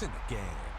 It's in the game.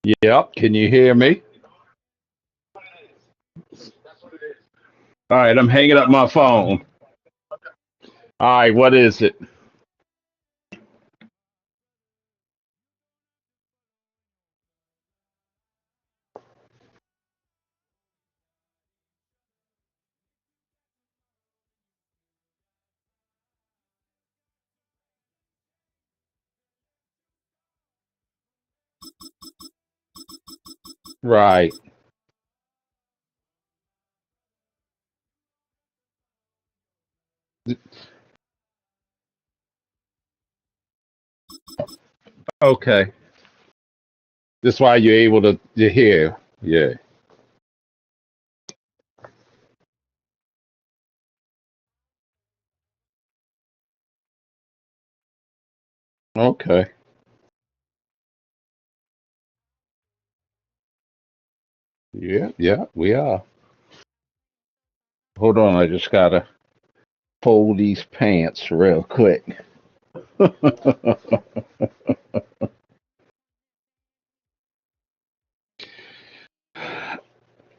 Yep. Can you hear me? All right. I'm hanging up my phone. All right. What is it? Right. Okay. That's why you're able to hear. Yeah. Okay. Yeah. Yeah. We are. Hold on. I just gotta fold these pants real quick.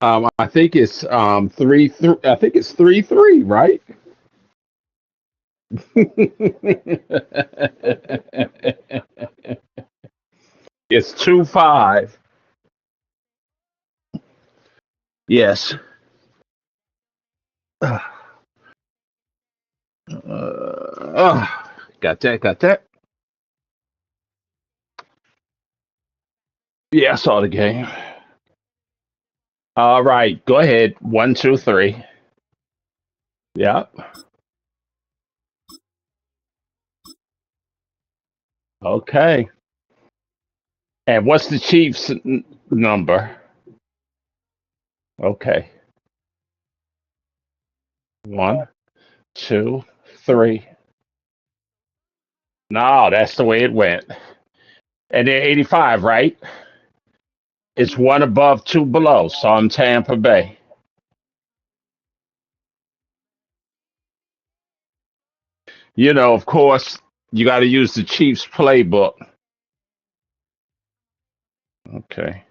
I think it's I think it's 3-3, right? It's 2-5. Yes. Got that. Got that. Yeah, I saw the game. All right, go ahead. One, two, three. Yeah. Okay. And what's the Chiefs' number? Okay. One, two, three. No, that's the way it went. And then 85, right? It's one above, two below. So I'm Tampa Bay. Of course, you got to use the Chiefs playbook. Okay.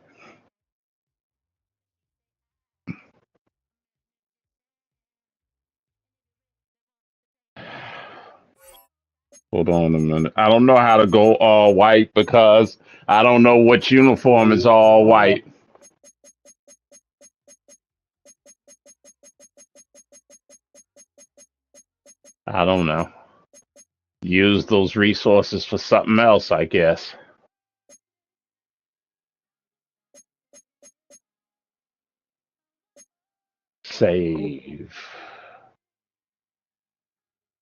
Hold on a minute. I don't know how to go all white because I don't know what uniform is all white. I don't know. Use those resources for something else, I guess. Save.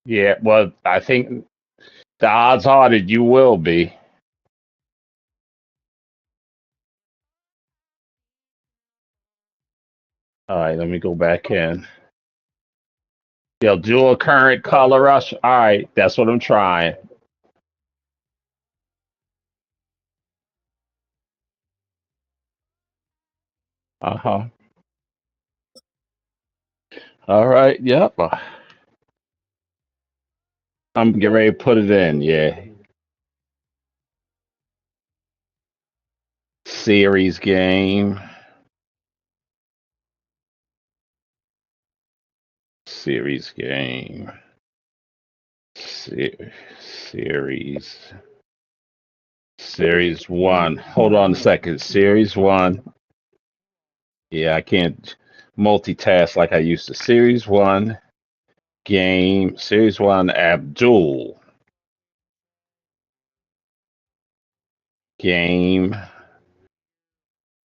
Yeah, well, I think the odds are that you will be. All right, let me go back in. They'll do a current color rush. All right, that's what I'm trying. Uh huh. All right, yep. I'm getting ready to put it in. Yeah. Series game. Series game. Se- series. Series one. Hold on a second. Series one. Yeah, I can't multitask like I used to. Series one game. Series one Abdul game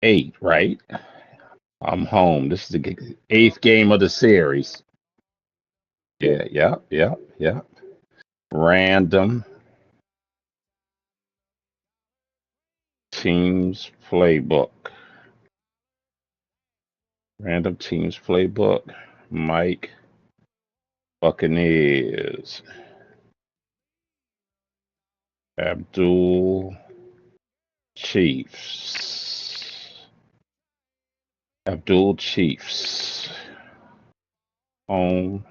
eight. Right. I'm home. This is the eighth game of the series. Yeah. Yeah. Yeah. Yeah. Random teams playbook. Random teams playbook. Mike Buccaneers. Abdul Chiefs. Abdul Chiefs. Home,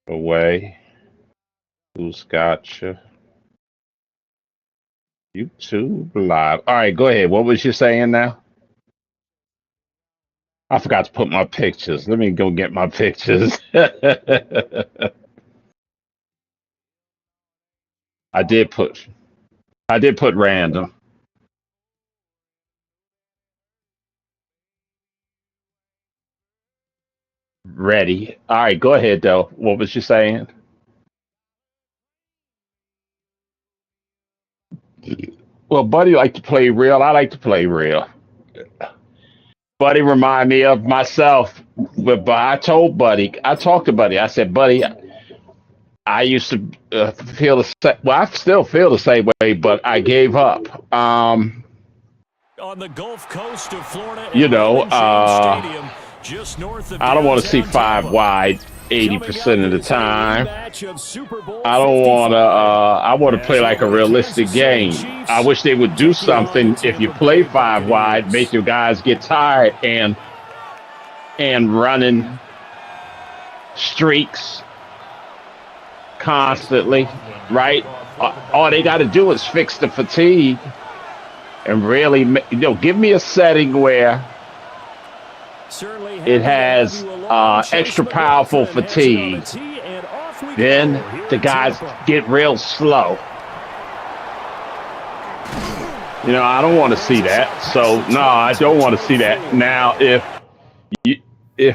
away. Who's got you? YouTube live. All right, go ahead. What was you saying now? I forgot to put my pictures. Let me go get my pictures. I did put I did put random. Ready. All right, go ahead though. What was you saying? Well, Buddy like to play real. I like to play real. Buddy remind me of myself. But I told Buddy, I talked to Buddy. I said, Buddy, I used to feel the same. Well, I still feel the same way, but I gave up. On the Gulf Coast of Florida, You know, Stadium, just north of I don't want to see downtown five Tampa. wide 80% of the Coming up, time. it's a rematch of Super Bowl I don't want to. 55. I want to play like a realistic game. I wish they would do something. If you play five wide, make your guys get tired and running streaks constantly, right? All they got to do is fix the fatigue and really, give me a setting where it has extra powerful fatigue. Then the guys get real slow. I don't want to see that. So no, I don't want to see that. Now, if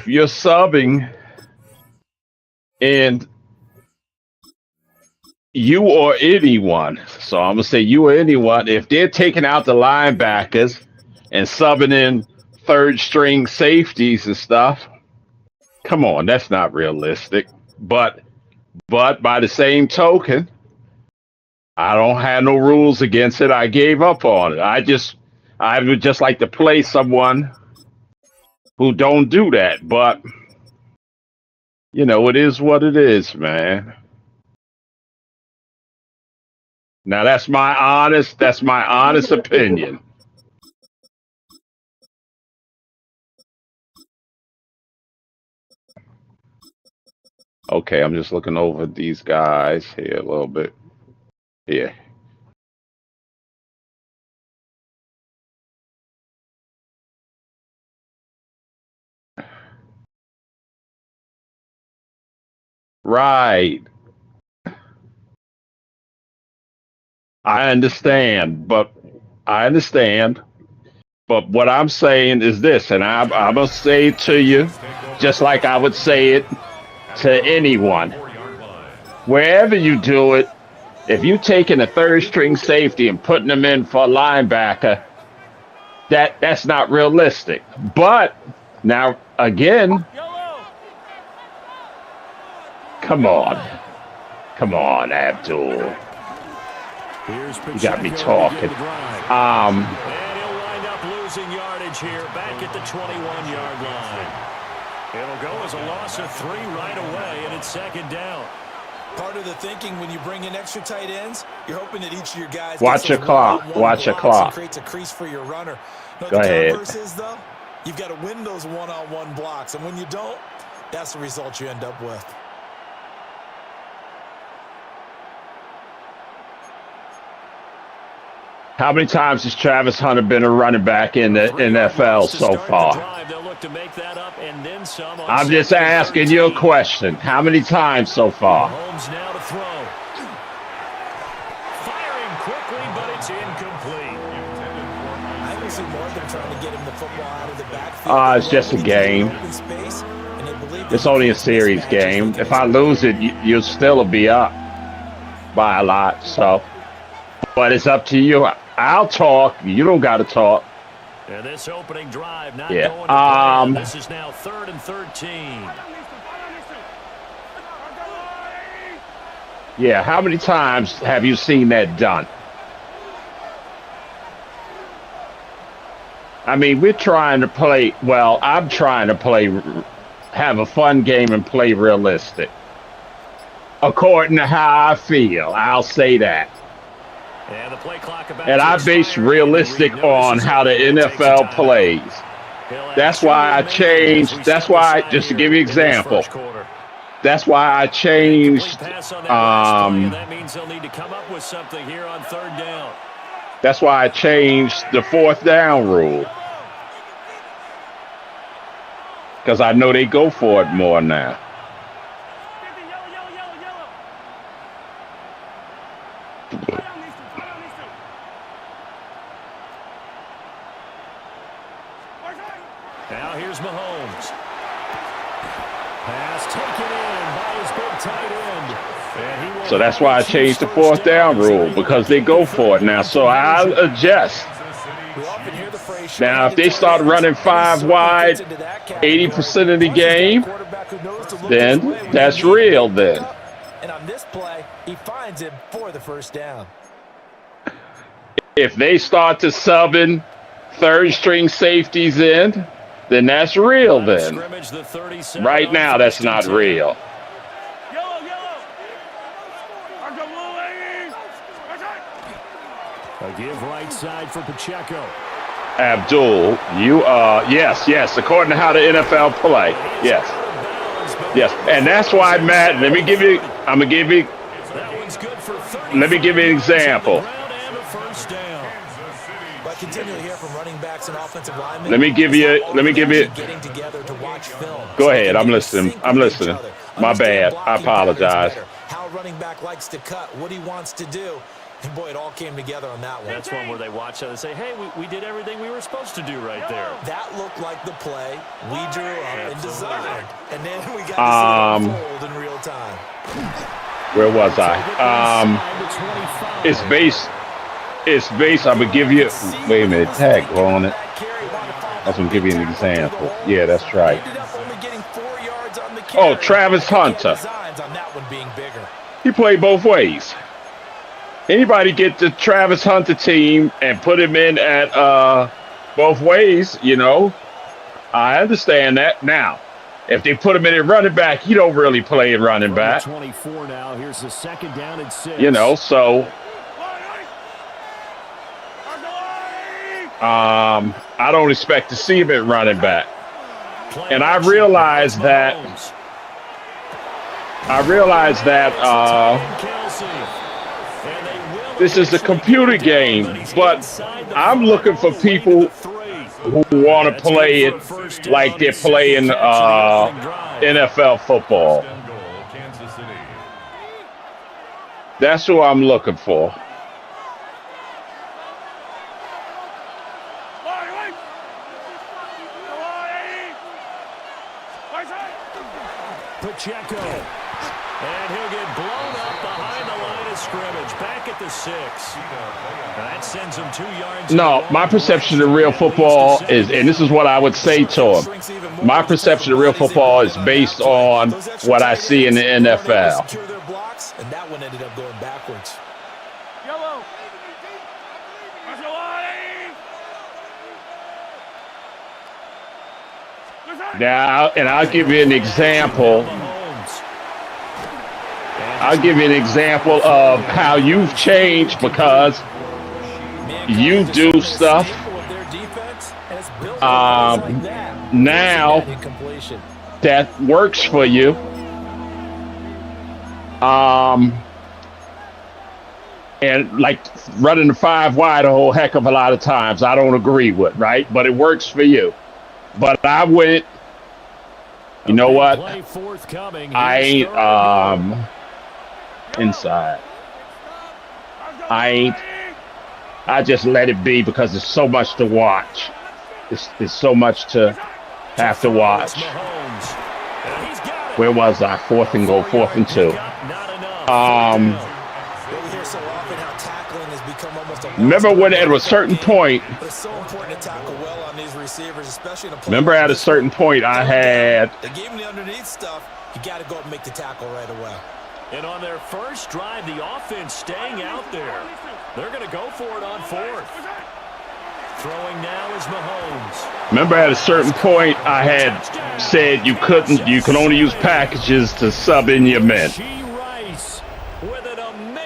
you're subbing and you or anyone, so I'm gonna say you or anyone, if they're taking out the linebackers and subbing in third string safeties and stuff, come on, that's not realistic. But by the same token, I don't have no rules against it. I gave up on it. I would just like to play someone who don't do that. But it is what it is, man. Now that's my honest opinion. Okay, I'm just looking over these guys here a little bit. Yeah. Right. I understand, but what I'm saying is this, and I'm gonna say it to you, just like I would say it to anyone. Wherever you do it, if you taking a third string safety and putting them in for a linebacker, that's not realistic. But now again, come on, Abdul. You got me talking. And he'll wind up losing yardage here back at the 21-yard line. It'll go as a loss of 3 right away, and it's second down. Part of the thinking when you bring in extra tight ends, you're hoping that each of your guys watch your clock. Watch your clock. Creates a crease for your runner. Go ahead. The converse is, though, you've got to win those one-on-one blocks, and when you don't, that's the result you end up with. How many times has Travis Hunter been a running back in the NFL so far? I'm just asking you a question. How many times so far? Holmes now to throw. Firing quickly, but it's incomplete. I will see more than trying to get him the football out of the backfield. It's just a game. It's only a series game. If I lose it, you'll still be up by a lot. So, but it's up to you. I'll talk. You don't got to talk. And this opening drive not Yeah. going to plan. This is now 3rd and 13. Yeah, how many times have you seen that done? I mean, we're trying to play, well, I'm trying to have a fun game and play realistic. According to how I feel, I'll say that. And the play clock about and I base realistic on how the NFL plays. That's why I changed. That's why, just to give you an example, that's why I changed. That means they'll need to come up with something here on 3rd down. That's why I changed the 4th down rule. Because I know they go for it more now. Now here's Mahomes. Pass taken in by his big tight end. So that's why I changed the 4th down rule, because they go for it now. So I'll adjust. Now, if they start running 5 wide 80% of the game, then that's real then. And on this play, he finds him for the first down. If they start to subbing 3rd-string safeties in, then that's real then. Right now, that's not real. A give right side for Pacheco. Abdul, you are, yes, according to how the NFL play. Yes. And that's why, Matt, let me give you an example. Let me give you. Go ahead. I'm listening. My bad. I apologize. How running back likes to cut, what he wants to do. And boy, it all came together on that one. That's one where they watch it and say, hey, we did everything we were supposed to do right there. That looked like the play we drew up and designed. And then we got to see it unfold in real time. Where was I? It's based. I'm going to give you. Wait a minute. Tag on it. I was going to give you an example. Yeah, that's right. Oh, Travis Hunter. He played both ways. Anybody get the Travis Hunter team and put him in at both ways, I understand that. Now, if they put him in at running back, he don't really play in running back. 24 now. Here's the 2nd down and 6. So I don't expect to see him at running back. And I realize that this is a computer game, but I'm looking for people who want to play it like they're playing NFL football. That's who I'm looking for. Pacheco. And he'll get blown up behind the line of scrimmage. Back at the 6. That sends him 2 yards. No, my perception of real football is, and this is what I would say to him, my perception of real football is based on what I see in the NFL. And that one ended up going backwards. Now, and I'll give you an example. Of how you've changed, because you do stuff now that works for you. And like running the 5 wide a whole heck of a lot of times, I don't agree with, right? But it works for you. But I went, you know what? I ain't inside. I just let it be, because there's so much to watch. There's so much to have to watch. Where was I? 4th and 2. Remember when at a certain point, I had. They gave him the underneath stuff. You got to go up and make the tackle right away. And on their first drive, the offense staying out there. They're going to go for it on 4th. Throwing now is Mahomes. Remember at a certain point, I had said you can only use packages to sub in your men.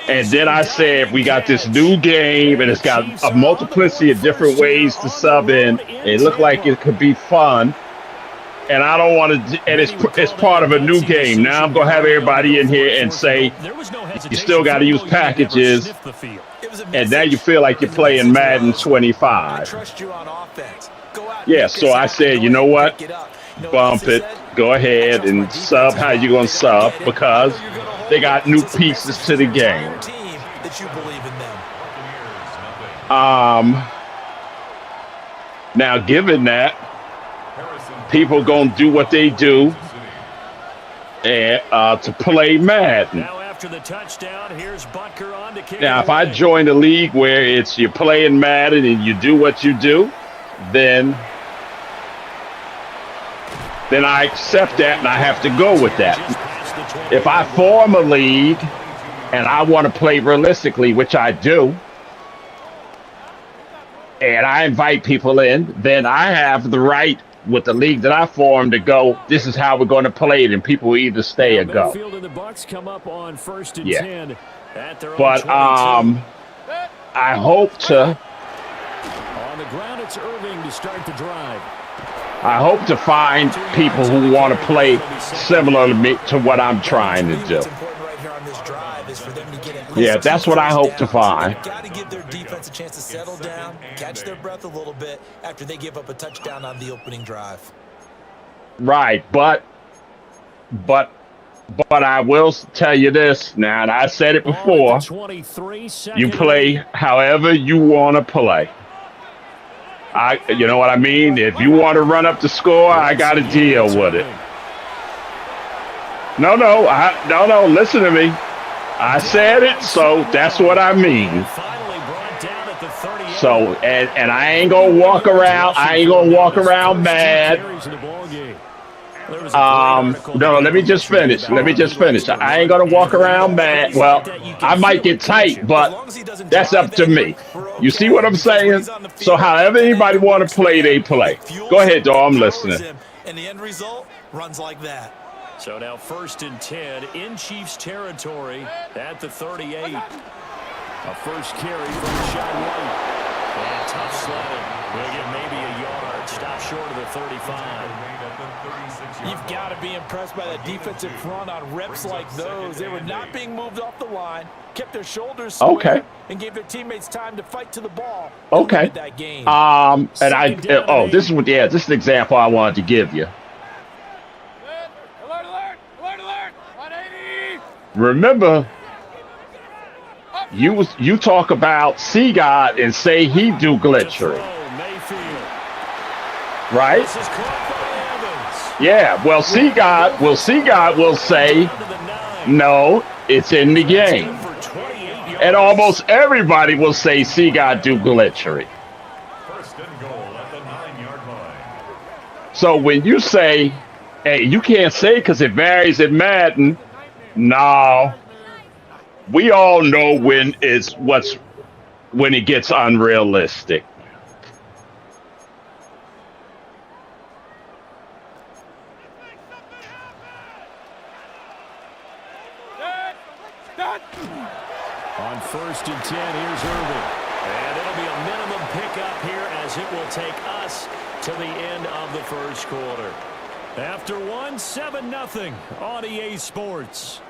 And then I said, we got this new game, and it's got a multiplicity of different ways to sub in. It looked like it could be fun. and I don't want to. And it's part of a new game. Now I'm gonna have everybody in here and say you still got to use packages, and now you feel like you're playing Madden 25. Yeah, so I said, you know what? Bump it. Go ahead and sub how you gonna sub because they got new pieces to the game. Now, given that, people gonna do what they do and to play Madden. Now after the touchdown, here's Butker on to kick Now, it if I away. join a league where it's you're playing Madden and you do what you do, then I accept that and I have to go with that. If I form a league and I want to play realistically, which I do, and I invite people in, then I have the right with the league that I formed to go, this is how we're going to play it, and people will either stay or go. Mayfield and the Bucks come up on 1st and Yeah. 10 at their own But 22. I hope to On the ground, it's Irving to start the drive. find people who want to play similar to me to what I'm trying to do. Yeah, that's what I hope to find. Got to give their defense a chance to settle down, catch their breath a little bit after they give up a touchdown on the opening drive. Right, but I will tell you this now, and I said it before. 23, You play however you want to play. You know what I mean? If you want to run up the score, I got to deal with it. No, listen to me. I said it, so that's what I mean. So, and I ain't gonna walk around. I ain't gonna walk around mad. No, let me just finish. I ain't gonna walk around mad. Well, I might get tight, but that's up to me. You see what I'm saying? So, however anybody want to play, they play. Go ahead, dog. I'm listening. And the end result runs like that. So now 1st and 10 in Chiefs territory at the 38. A first carry from Shad White. And tough sledding. We'll get maybe a yard. Stop short of the 35. You've got to be impressed by that defensive front on reps like those. They were not being moved off the line, kept their shoulders square, and gave their teammates time to fight to the ball. Okay. That game. This is the example I wanted to give you. Remember, you talk about C-God and say he do glitchery, right? Yeah. Well, C-God will say no, it's in the game, and almost everybody will say C-God do glitchery. So when you say, hey, you can't say because it varies in Madden. No, we all know when it gets unrealistic. On 1st and 10, here's Irving. And it'll be a minimum pickup here as it will take us to the end of the first quarter. After 7-0 on EA Sports.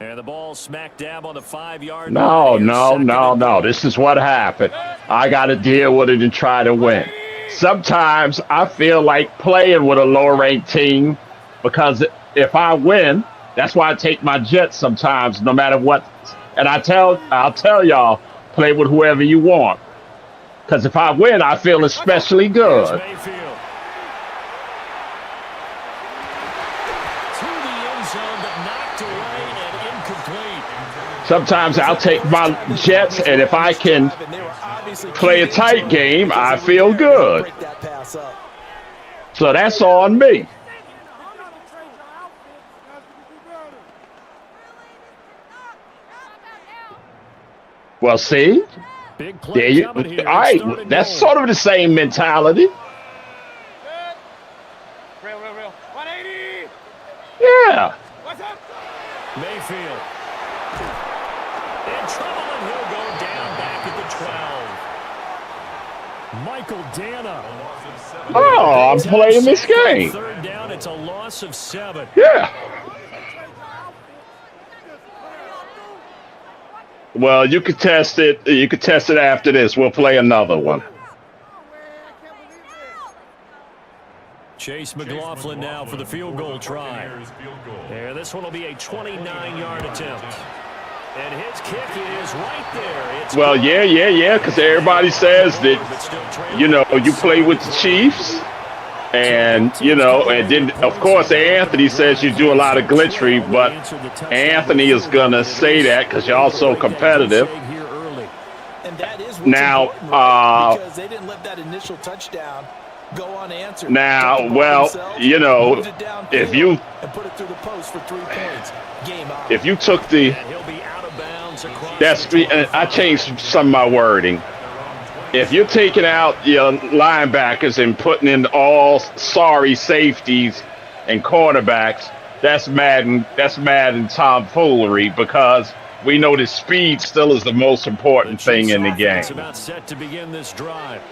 And the ball smack dab on the 5-yard line. No. This is what happened. I got to deal with it and try to win. Sometimes I feel like playing with a lower-ranked team because if I win, that's why I take my Jets sometimes, no matter what. And I'll tell y'all, play with whoever you want. Because if I win, I feel especially good. Sometimes I'll take my Jets, and if I can play a tight game, I feel good. So that's on me. Well, see? Big There play you, coming here. all right, that's sort of the same mentality. Real. 180. Yeah. What's up? Mayfield. In trouble, and he'll go down back at the 12. Michael Dana. Oh, I'm playing this game. Third down, it's a loss of 7. Yeah. Well, you could test it. You could test it after this. We'll play another one. Chase McLaughlin now for the field goal try. Yeah, this one will be a 29-yard attempt. And his kick is right there. It's Well, yeah, because everybody says that, you play with the Chiefs. And, and then, of course, Anthony says you do a lot of glitchery, but Anthony is going to say that because you're also competitive. And that is now, because they didn't let that initial touchdown go unanswered. Now, well, if you and put it through the post for 3 points, game on. If you took the I changed some of my wording. If you're taking out your linebackers and putting in all sorry safeties and cornerbacks, that's Madden tomfoolery because we know that speed still is the most important thing in the game. It's about set to begin this drive.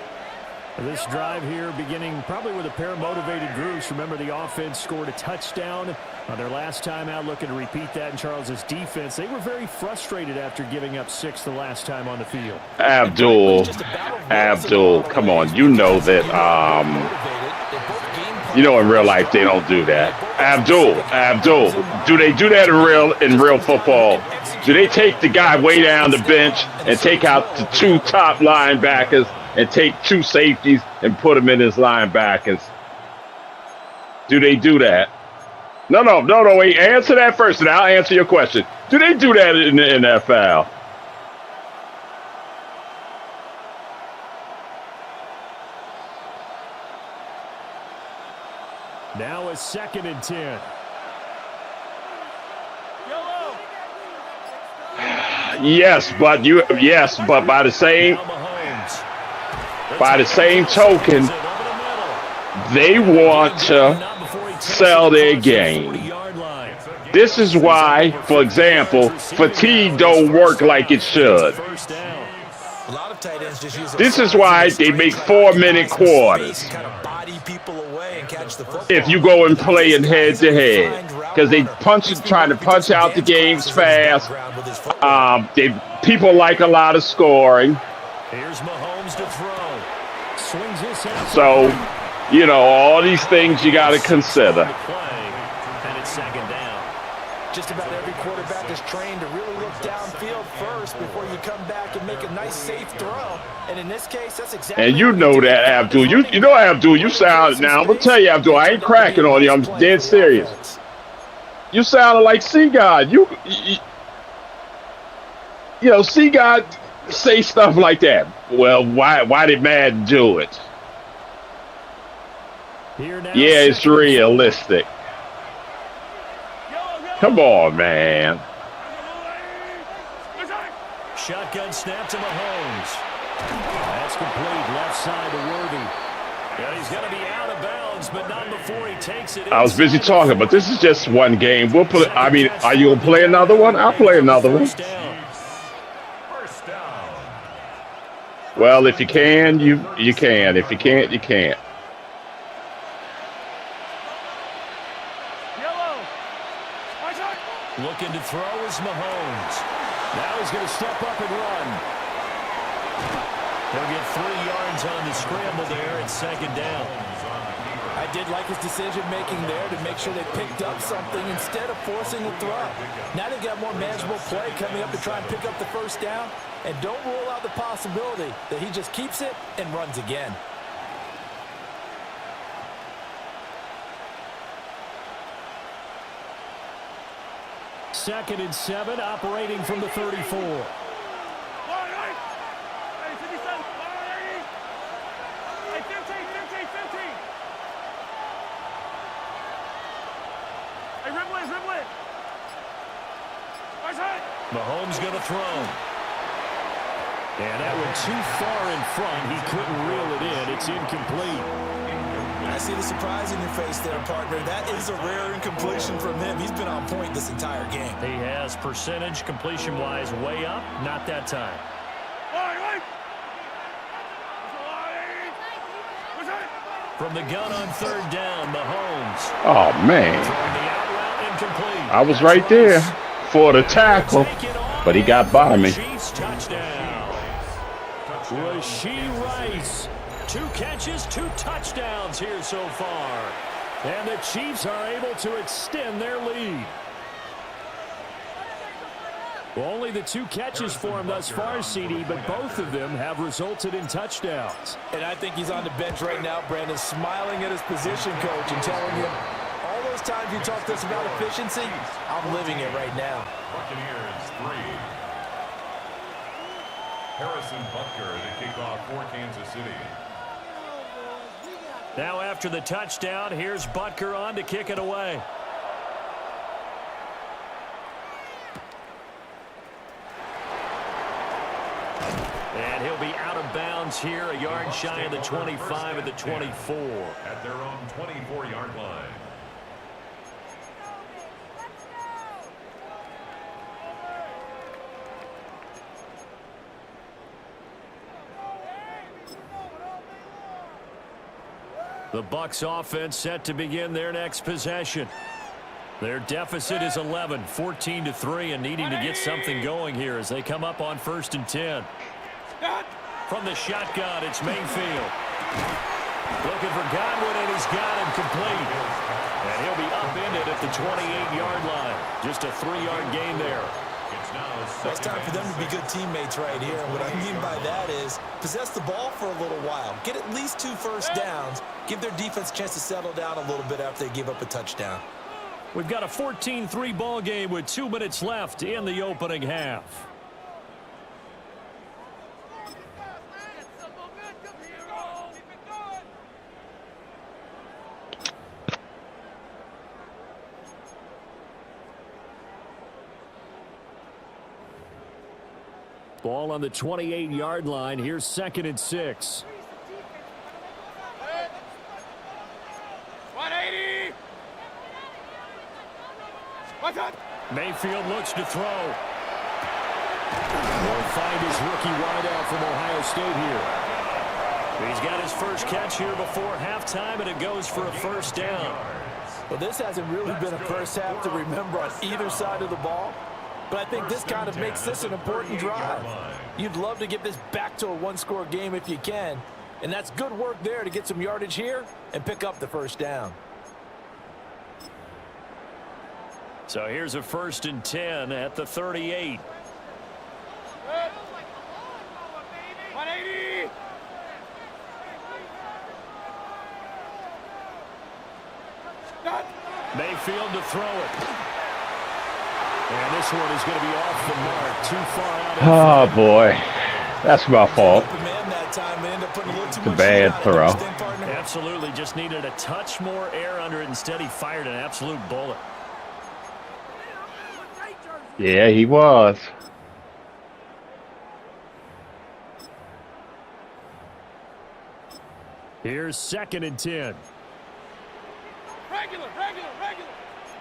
This drive here beginning probably with a pair of motivated groups. Remember, the offense scored a touchdown on their last time out, looking to repeat that in Charles's defense. They were very frustrated after giving up 6 the last time on the field. Abdul, come on. You know that, in real life they don't do that. Abdul, do they do that in real football? Do they take the guy way down the bench and take out the 2 top linebackers and take 2 safeties and put them in his linebackers? Do they do that? No, wait. Answer that first, and I'll answer your question. Do they do that in the NFL? Now a 2nd and 10. Yes, but by the same token, they want to sell their game. This is why, for example, fatigue don't work like it should. This is why they make 4-minute quarters. If you go and play in head-to-head, because they trying to punch out the games fast. People like a lot of scoring. Here's Mahomes to throw. Swings his head. So, all these things you got to consider. And it's 2nd down. Just about every quarterback is trained to really look downfield first before you come back and make a nice safe throw. And in this case, that's exactly. And you know that, Abdul. Abdul, you sound. Now I'm gonna tell you, Abdul, I ain't cracking on you. I'm dead serious. You sounded like C-God. C-God say stuff like that. Well, why did Madden do it? Yeah, it's realistic. Come on, man. Shotgun snap to Mahomes. That's complete. Left side to Worthy. And he's going to be out of bounds, but not before he takes it. I was busy talking, but this is just one game. We'll play. I mean, are you going to play another one? I'll play another one. First down. Well, if you can, you can. If you can't, you can't. Looking to throw is Mahomes. Now he's going to step up and run. He'll get 3 yards on the scramble there at 2nd down. I did like his decision-making there to make sure they picked up something instead of forcing a throw. Now they've got more manageable play coming up to try and pick up the 1st down. And don't rule out the possibility that he just keeps it and runs again. Second and 7, operating from the 34. Mahomes going to throw. And that one too far in front. He couldn't reel it in. It's incomplete. I see the surprise in your face there, partner. That is a rare incompletion from him. He's been on point this entire game. He has percentage completion-wise way up. Not that time. From the gun on third down, Mahomes. Oh, man. Throwing the out route incomplete. I was right there for the tackle, but he got by me. Chiefs touchdown. Rashee Rice. 2 catches, 2 touchdowns here so far. And the Chiefs are able to extend their lead. Well, only the 2 catches for him thus far, CD, but both of them have resulted in touchdowns. And I think he's on the bench right now, Brandon, smiling at his position coach and telling him, all those times you talk to us about efficiency, I'm living it right now. Buccaneers 3. Harrison Butker to kick off for Kansas City. Now after the touchdown, here's Butker on to kick it away. And he'll be out of bounds here, a yard shy of the 25 and the 24. At their own 24-yard line. The Bucs offense set to begin their next possession. Their deficit is 11, 14-3, and needing to get something going here as they come up on 1st and 10. From the shotgun, it's Mayfield. Looking for Godwin, and he's got him complete. And he'll be upended at the 28-yard line. Just a 3-yard gain there. Well, it's time for them to be good teammates right here. And what I mean by that is possess the ball for a little while. Get at least 2 first downs. Give their defense a chance to settle down a little bit after they give up a touchdown. We've got a 14-3 ball game with 2 minutes left in the opening half. Ball on the 28-yard line. Here's 2nd and 6. 180. What's up? Mayfield looks to throw. He'll find his rookie wideout from Ohio State here. He's got his first catch here before halftime, and it goes for a first down. Well, this hasn't really been a first half to remember on either side of the ball. But I think this kind of makes this an important drive. You'd love to get this back to a 1-score game if you can. And that's good work there to get some yardage here and pick up the first down. So here's a 1st and 10 at the 38. 180. Mayfield to throw it. And this one is going to be off the mark. Too far out. Oh, boy. That's my fault. It's a bad throw. Absolutely. Just needed a touch more air under it. Instead, he fired an absolute bullet. Yeah, he was. Here's 2nd and 10. Regular.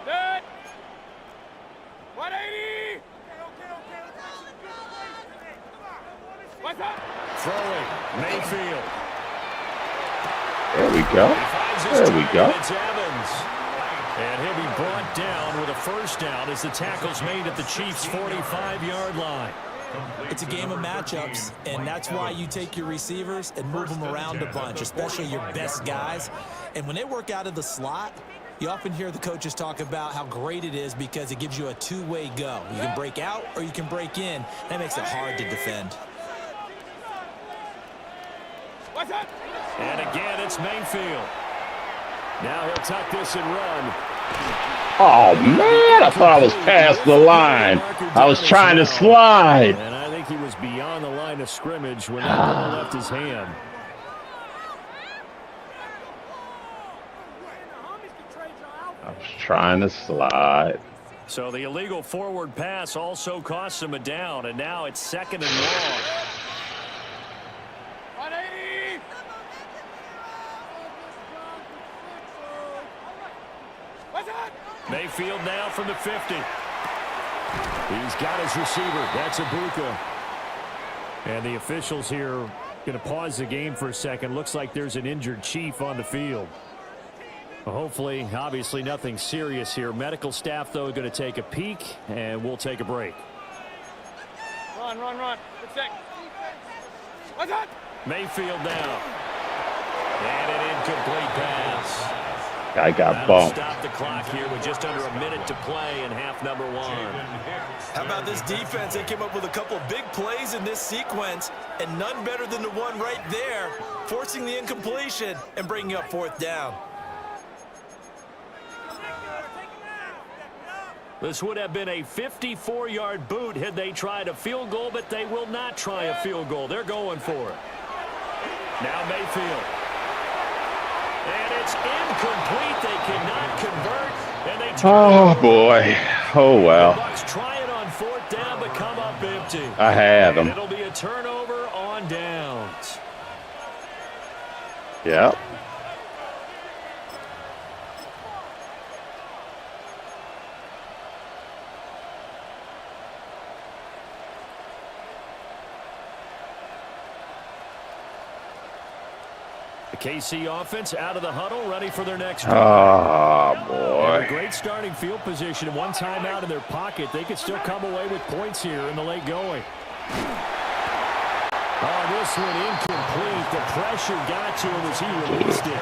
Good. 180. What's up? Throwing. Mayfield. There we go. There we go. It's Evans. And he'll be brought down with a first down as the tackle's made at the Chiefs' 45-yard line. It's a game of matchups, and that's why you take your receivers and move them around a bunch, especially your best guys. And when they work out of the slot, you often hear the coaches talk about how great it is because it gives you a two-way go. You can break out or you can break in. That makes it hard to defend. What's up? And again, it's Mayfield. Now he'll tuck this and run. Oh, man, I thought I was past the line. I was trying to slide. And I think he was beyond the line of scrimmage when that ball left his hand. I was trying to slide. So the illegal forward pass also cost him a down, and now it's 2nd and long. Mayfield now from the 50. He's got his receiver. That's Ibuka. And the officials here going to pause the game for a second. Looks like there's an injured Chief on the field. Well, hopefully, obviously nothing serious here. Medical staff, though, going to take a peek, and we'll take a break. Run. Good sec. What's that? Mayfield now. And an incomplete pass. I got That'll bumped. stop the clock here with just under a minute to play in half number 1. How about this defense? They came up with a couple of big plays in this sequence, and none better than the one right there, forcing the incompletion and bringing up 4th down. This would have been a 54-yard boot had they tried a field goal, but they will not try a field goal. They're going for it. Now Mayfield. And it's incomplete. They cannot convert. And they Oh, boy. Oh, The well. Bucs try it on 4th down, but come up empty. I had And him. it'll be a turnover on downs. Yeah. The KC offense out of the huddle, ready for their next drive. Oh, And a boy. great starting field position. One timeout in their pocket. They could still come away with points here in the late going. Oh, this one incomplete. The pressure got to him as he released it.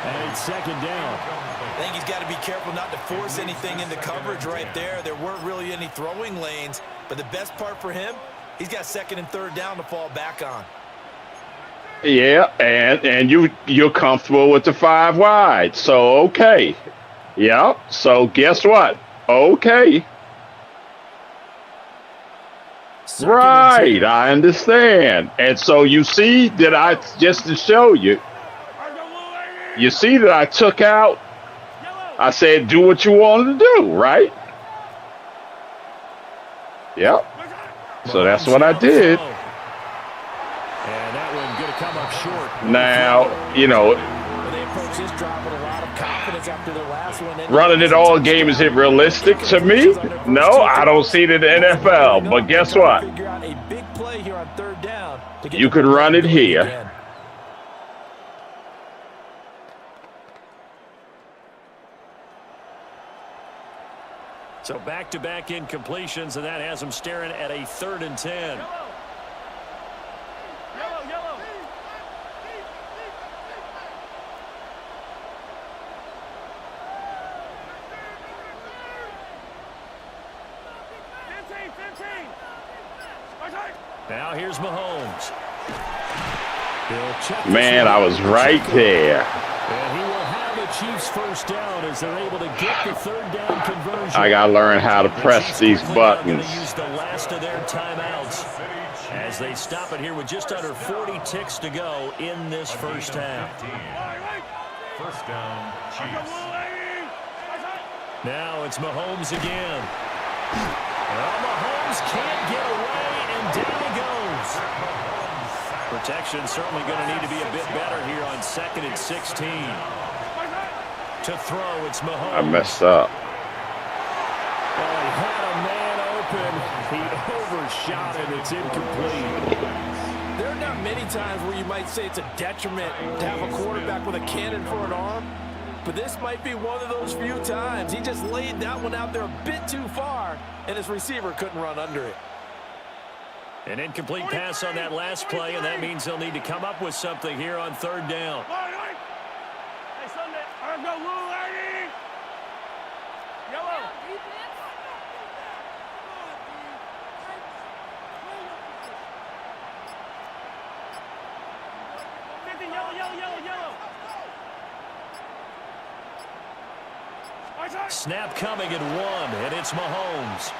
And it's 2nd down. I think he's got to be careful not to force anything into coverage right there. There weren't really any throwing lanes, but the best part for him, he's got 2nd and 3rd down to fall back on. Yeah, and you're comfortable with the 5 wide. So, okay. Yeah, so guess what? Okay. Right, I understand. And so you see that just to show you, you see that I took out, I said, do what you wanted to do, right? Yep. So that's what I did. And that one going to come up short. Now, you know, They approach this drive with a lot of confidence after their last one. running it all game, is it realistic to me? No, I don't see it in the NFL. But guess what? Figure out a big play here on 3rd down to get You could run it here. again. So back-to-back incompletions, and that has them staring at a 3rd and 10. Yellow. 15. Now here's Mahomes. He'll check Man, I was right there. And he will have the Chiefs 1st down as they're able to get the 3rd down conversion. I got to learn how to press these buttons. Going to use the last of their timeouts as they stop it here with just under 40 ticks to go in this 1st half. 1st down, Chiefs. Now it's Mahomes again. Well, Mahomes can't get away, and down he goes. Protection certainly going to need to be a bit better here on 2nd and 16. To throw, it's Mahomes. I messed up. Well, he had a man open. He overshot it. It's incomplete. There are not many times where you might say it's a detriment to have a quarterback with a cannon for an arm, but this might be one of those few times. He just laid that one out there a bit too far, and his receiver couldn't run under it. An incomplete pass on that last play, and that means they'll need to come up with something here on 3rd down. Yellow. Snap coming at 1, and it's Mahomes.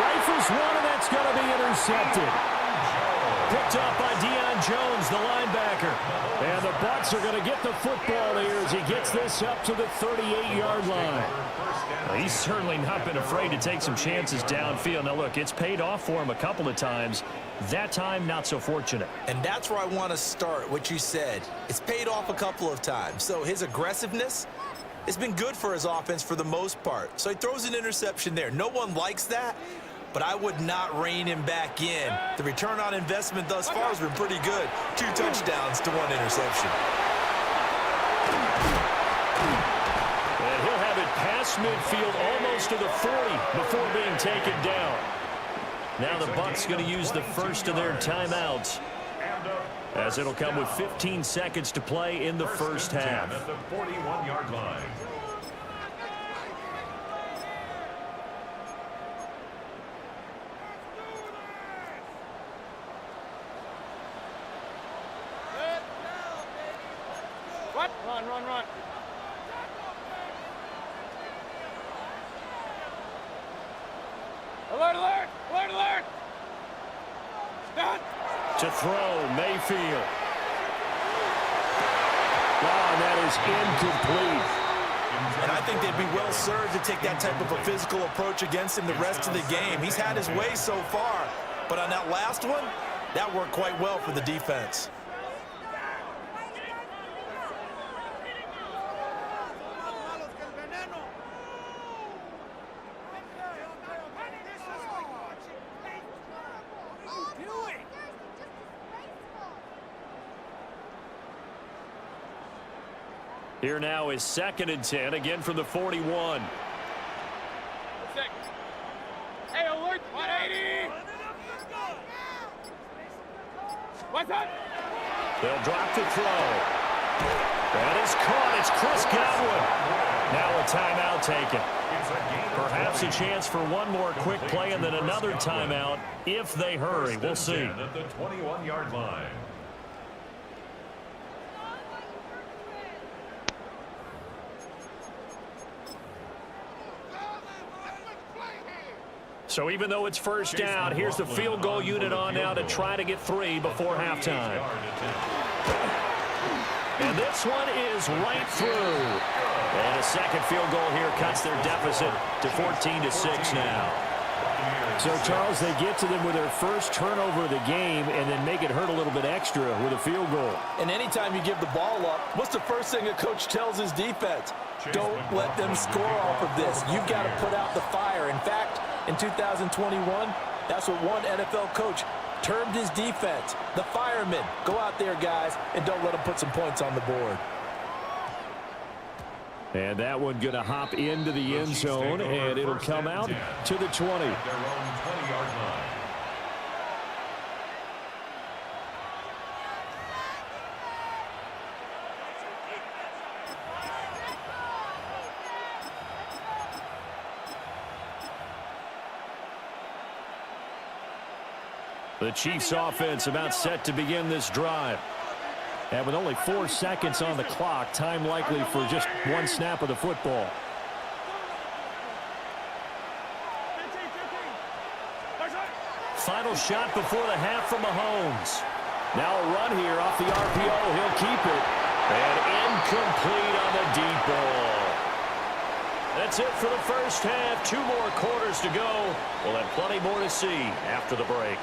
Rifles one, and that's going to be intercepted. Picked up by Deion Jones, the linebacker. And the Bucs are going to get the football here as he gets this up to the 38-yard line. Well, he's certainly not been afraid to take some chances downfield. Now, look, it's paid off for him a couple of times. That time, not so fortunate. And that's where I want to start, what you said. It's paid off a couple of times. So his aggressiveness, It's been good for his offense for the most part. So he throws an interception there. No one likes that, but I would not rein him back in. The return on investment thus far has been pretty good. 2 touchdowns to 1 interception. And he'll have it past midfield almost to the 40 before being taken down. Now the Bucs going to use the first of their timeouts, as it'll come with 15 seconds to play in the first half. At the 41-yard line. What? Run, run, run. Alert, alert! Alert, alert! Stop! To throw, Mayfield. Wow, and that is incomplete. And I think they'd be well served to take that type of a physical approach against him the rest of the game. He's had his way so far, but on that last one, that worked quite well for the defense. Here now is 2nd and 10, again from the 41. Hey, alert! 180! What's up? They'll drop to throw. That is caught. It's Chris Godwin. Now a timeout taken. Perhaps a chance for one more quick play and then another timeout if they hurry. We'll see. At the 21-yard line. So even though it's first down, here's the field goal unit on now to try to get 3 before halftime. And this one is right through. And a second field goal here cuts their deficit to 14-6 now. So, Charles, they get to them with their first turnover of the game and then make it hurt a little bit extra with a field goal. And anytime you give the ball up, what's the first thing a coach tells his defense? Don't let them score off of this. You've got to put out the fire. In fact, in 2021, that's what one NFL coach termed his defense, the firemen. Go out there, guys, and don't let them put some points on the board. And that one going to hop into the end zone, and it'll come out to the 20. Their own 20-yard line. The Chiefs offense about set to begin this drive. And with only 4 seconds on the clock, time likely for just one snap of the football. Final shot before the half from Mahomes. Now a run here off the RPO. He'll keep it. And incomplete on the deep ball. That's it for the first half. 2 more quarters to go. We'll have plenty more to see after the break.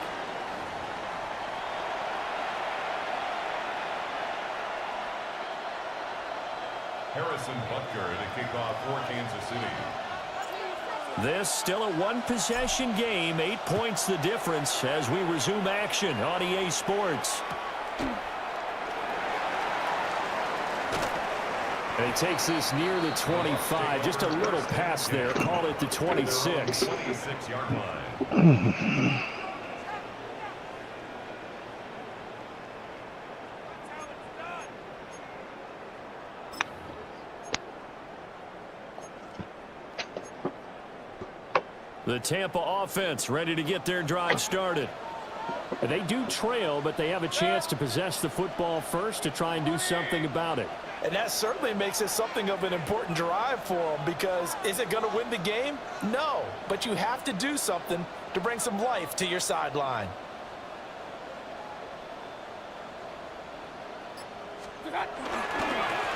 Harrison Butker to kick off for Kansas City. This still a one-possession game. 8 points the difference as we resume action on EA Sports. And he takes this near the 25. Just a little pass there. Call it the 26. 26-yard line. The Tampa offense ready to get their drive started. They do trail, but they have a chance to possess the football first to try and do something about it. And that certainly makes it something of an important drive for them, because is it going to win the game? No, but you have to do something to bring some life to your sideline.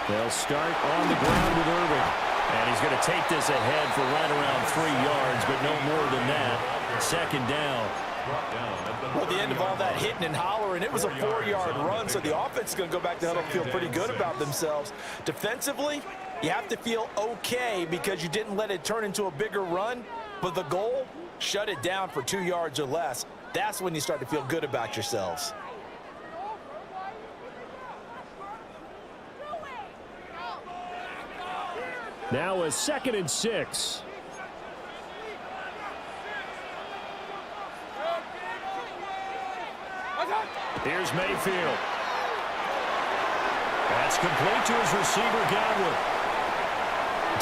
They'll start on the ground with Irving. And he's going to take this ahead for right around 3 yards, but no more than that. Second down. brought down at the Well, at the end of all that hitting and hollering, it was a 4-yard run, so the offense is going to go back to huddle and feel pretty good about themselves. Defensively, you have to feel okay because you didn't let it turn into a bigger run, but the goal, shut it down for 2 yards or less. That's when you start to feel good about yourselves. Now a 2nd and 6. Here's Mayfield. That's complete to his receiver, Godwin.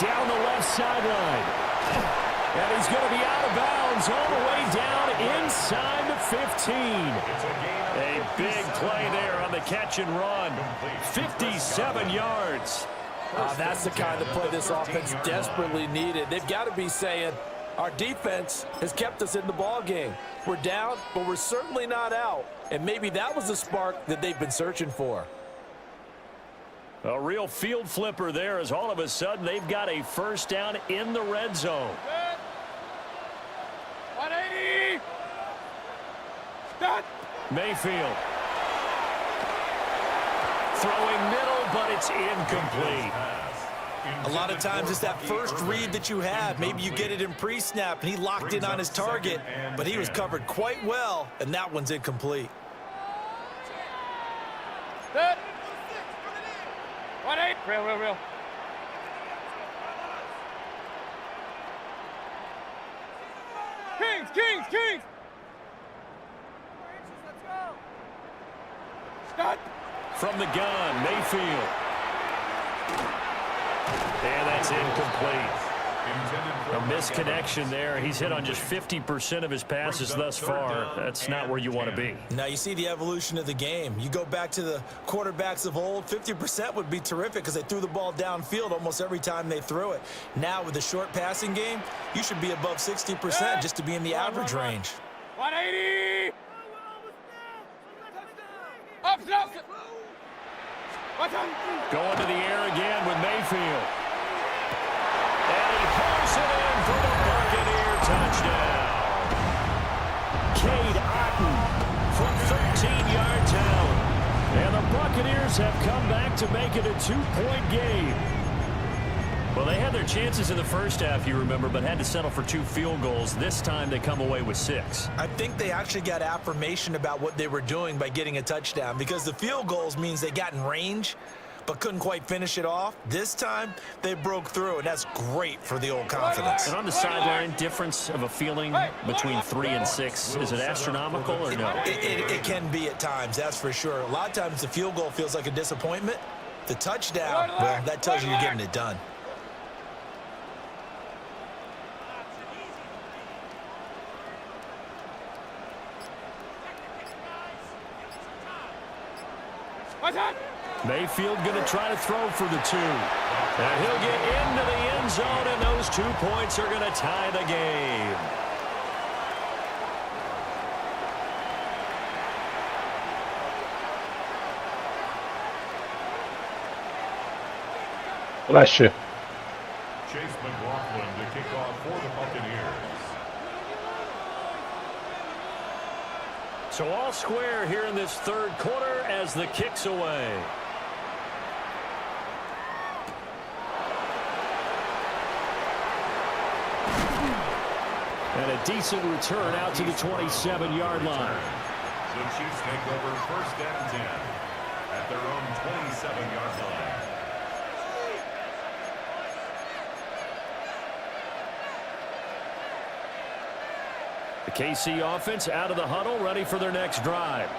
Down the left sideline. And he's going to be out of bounds all the way down inside the 15. A big play there on the catch and run. 57 yards. That's the kind of play this offense desperately needed. They've got to be saying, our defense has kept us in the ball game. We're down, but we're certainly not out. And maybe that was the spark that they've been searching for. A real field flipper there as all of a sudden they've got a first down in the red zone. 180. Start. Mayfield. Throwing middle, but it's incomplete. A lot of times it's that first read that you have. Maybe you get it in pre-snap, and he locked in on his target, but he was covered quite well, and that one's incomplete. Set. 180. Real. Kings. Let's go. Start. From the gun, Mayfield. And that's incomplete. A misconnection there. He's hit on just 50% of his passes thus far. That's not where you want to be. Now you see the evolution of the game. You go back to the quarterbacks of old, 50% would be terrific because they threw the ball downfield almost every time they threw it. Now with the short passing game, you should be above 60% just to be in the average range. 180. Up. Going to the air again with Mayfield. And he pulls it in for the Buccaneer touchdown. Cade Otton from 13 yards out. And the Buccaneers have come back to make it a 2-point game. Well, they had their chances in the first half, you remember, but had to settle for 2 field goals. This time they come away with 6. I think they actually got affirmation about what they were doing by getting a touchdown because the field goals means they got in range but couldn't quite finish it off. This time, they broke through, and that's great for the old confidence. And on the sideline, difference of a feeling between 3 and 6, is it astronomical or no? It can be at times, that's for sure. A lot of times the field goal feels like a disappointment. The touchdown, well, that tells you you're getting it done. Mayfield going to try to throw for the 2. And he'll get into the end zone, and those 2 points are going to tie the game. Bless you. Chase McLaughlin to kick off for the Buccaneers. So all square here in this third quarter as the kick's away. And a decent return out to the 27-yard line. The Chiefs take over first and 10 at their own 27-yard line. The KC offense out of the huddle, ready for their next drive.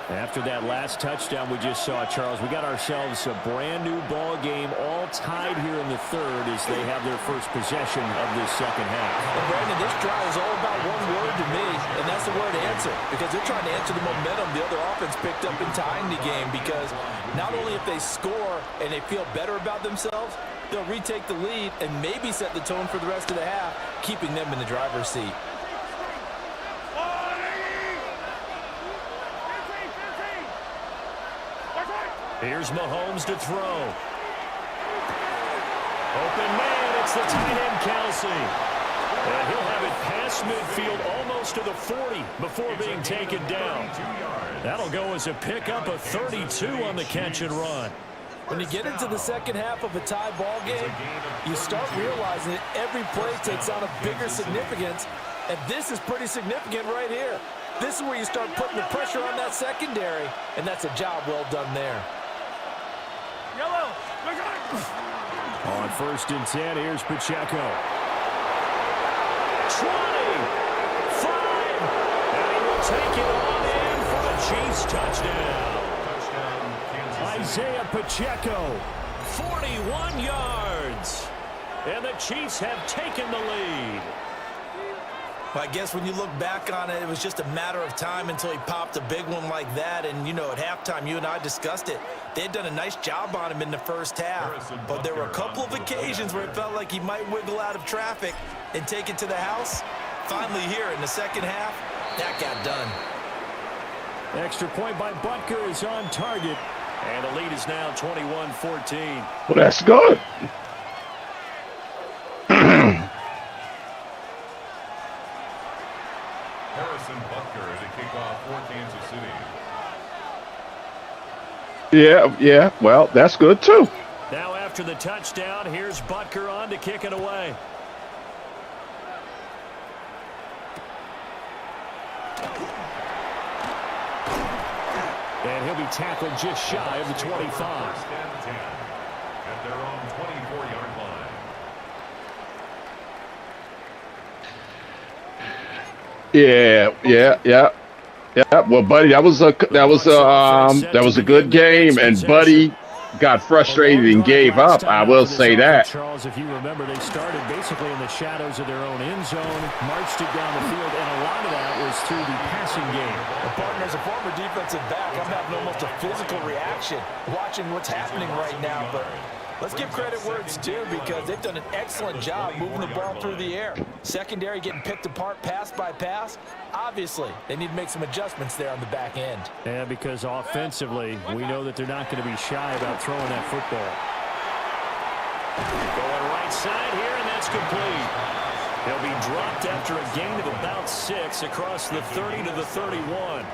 After that last touchdown we just saw, Charles, we got ourselves a brand new ball game, all tied here in the third as they have their first possession of this second half. And Brandon, this drive is all about one word to me, and that's the word answer, because they're trying to answer the momentum the other offense picked up in tying the game, because not only if they score and they feel better about themselves, they'll retake the lead and maybe set the tone for the rest of the half, keeping them in the driver's seat. Here's Mahomes to throw. Open man, it's the tight end, Kelsey. And he'll have it past midfield almost to the 40 before being taken down. That'll go as a pickup of 32 on the catch and run. When you get into the second half of a tie ball game, you start realizing that every play takes on a bigger significance, and this is pretty significant right here. This is where you start putting the pressure on that secondary, and that's a job well done there. Yellow. On 1st and 10, here's Pacheco. 20, 5, and he will take it on in for a Chiefs touchdown. Isaiah Pacheco, 41 yards. And the Chiefs have taken the lead. Well, I guess when you look back on it, it was just a matter of time until he popped a big one like that. And, you know, at halftime, you and I discussed it. They had done a nice job on him in the first half. But there were a couple of occasions where it felt like he might wiggle out of traffic and take it to the house. Finally here in the second half, that got done. Extra point by Butker is on target. And the lead is now 21-14. Well, that's good. Harrison Butker to kick off for Kansas City. Yeah. Well, that's good, too. Now after the touchdown, here's Butker on to kick it away. And he'll be tackled just shy of the 25. First and 10 at their own 24-yard line. Yeah. Well, buddy, that was a good game, and Buddy got frustrated and gave up. I will say that. Charles, if you remember, they started basically in the shadows of their own end zone, marched it down the field, and a lot of that was through the passing game. Well, partner, as a former defensive back, I'm having almost a physical reaction watching what's happening right now. But let's give credit where it's due, because they've done an excellent job moving the ball through the air. Secondary getting picked apart pass by pass. Obviously, they need to make some adjustments there on the back end. Yeah, because offensively, we know that they're not going to be shy about throwing that football. Going right side here, and that's complete. He'll be dropped after a gain of about 6 across the 30 to the 31.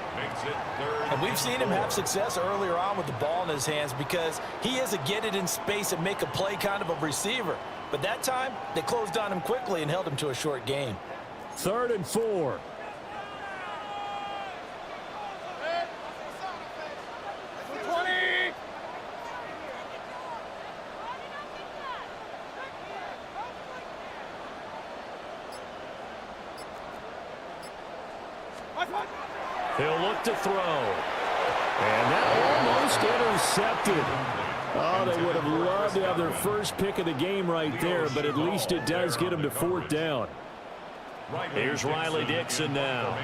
And we've seen him have success earlier on with the ball in his hands, because he is a get it in space and make a play kind of a receiver. But that time, they closed on him quickly and held him to a short gain. 3rd and 4. He'll look to throw. And that almost intercepted. Oh, they would have loved to have their first pick of the game right there, but at least it does get them to 4th down. Here's Riley Dixon now.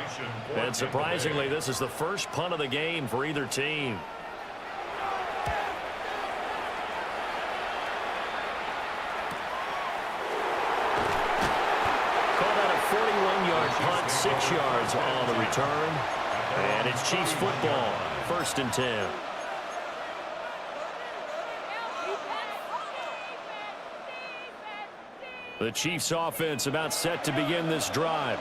And surprisingly, this is the first punt of the game for either team. Called out a 41-yard punt, 6 yards on the return. And it's Chiefs football, 1st and 10. The Chiefs offense about set to begin this drive.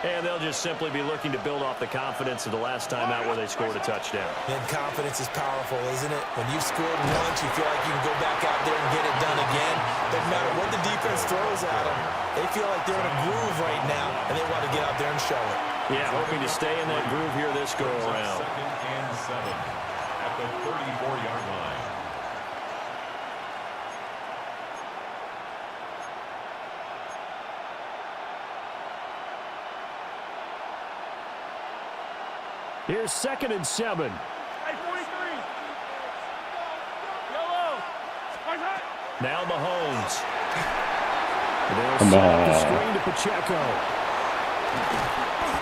And they'll just simply be looking to build off the confidence of the last time out where they scored a touchdown. And confidence is powerful, isn't it? When you've scored once, you feel like you can go back out there and get it done again. Doesn't matter what the defense throws at them. They feel like they're in a groove right now, and they want to get out there and show it. Yeah, hoping to stay in that groove here this go-around. 2nd and 7 at the 34-yard line. Here's 2nd and 7. Hey, 43. Yellow. Now Mahomes. They'll Come set on. the screen to Pacheco.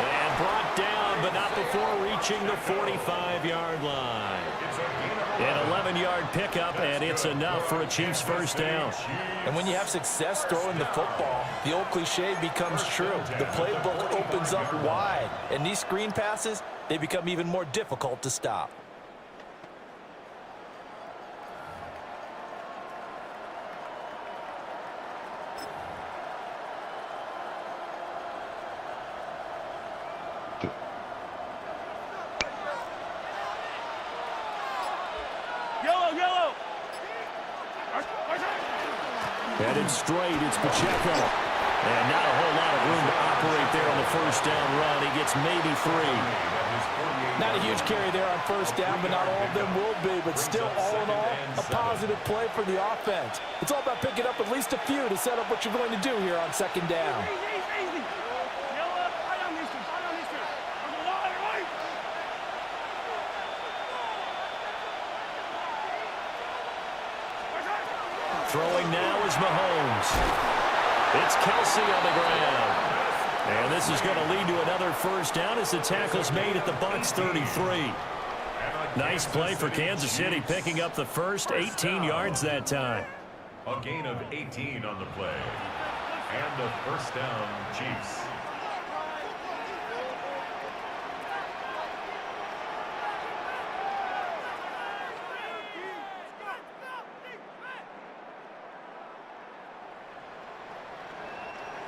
And brought down, but not before reaching the 45-yard line. An 11-yard pickup, and it's enough for a Chiefs first down. And when you have success throwing the football, the old cliche becomes true. The playbook opens up wide, and these screen passes, they become even more difficult to stop. Headed straight, it's Pacheco. And not a whole lot of room to operate there on the first down run. He gets maybe 3. Not a huge carry there on first down, but not all of them will be. But still, all in all, a positive play for the offense. It's all about picking up at least a few to set up what you're going to do here on second down. Throwing now is Mahomes. It's Kelsey on the ground. And this is going to lead to another first down as the tackle's made at the Bucs 33. Nice play for Kansas City, picking up the first 18 yards that time. A gain of 18 on the play. And a first down, Chiefs.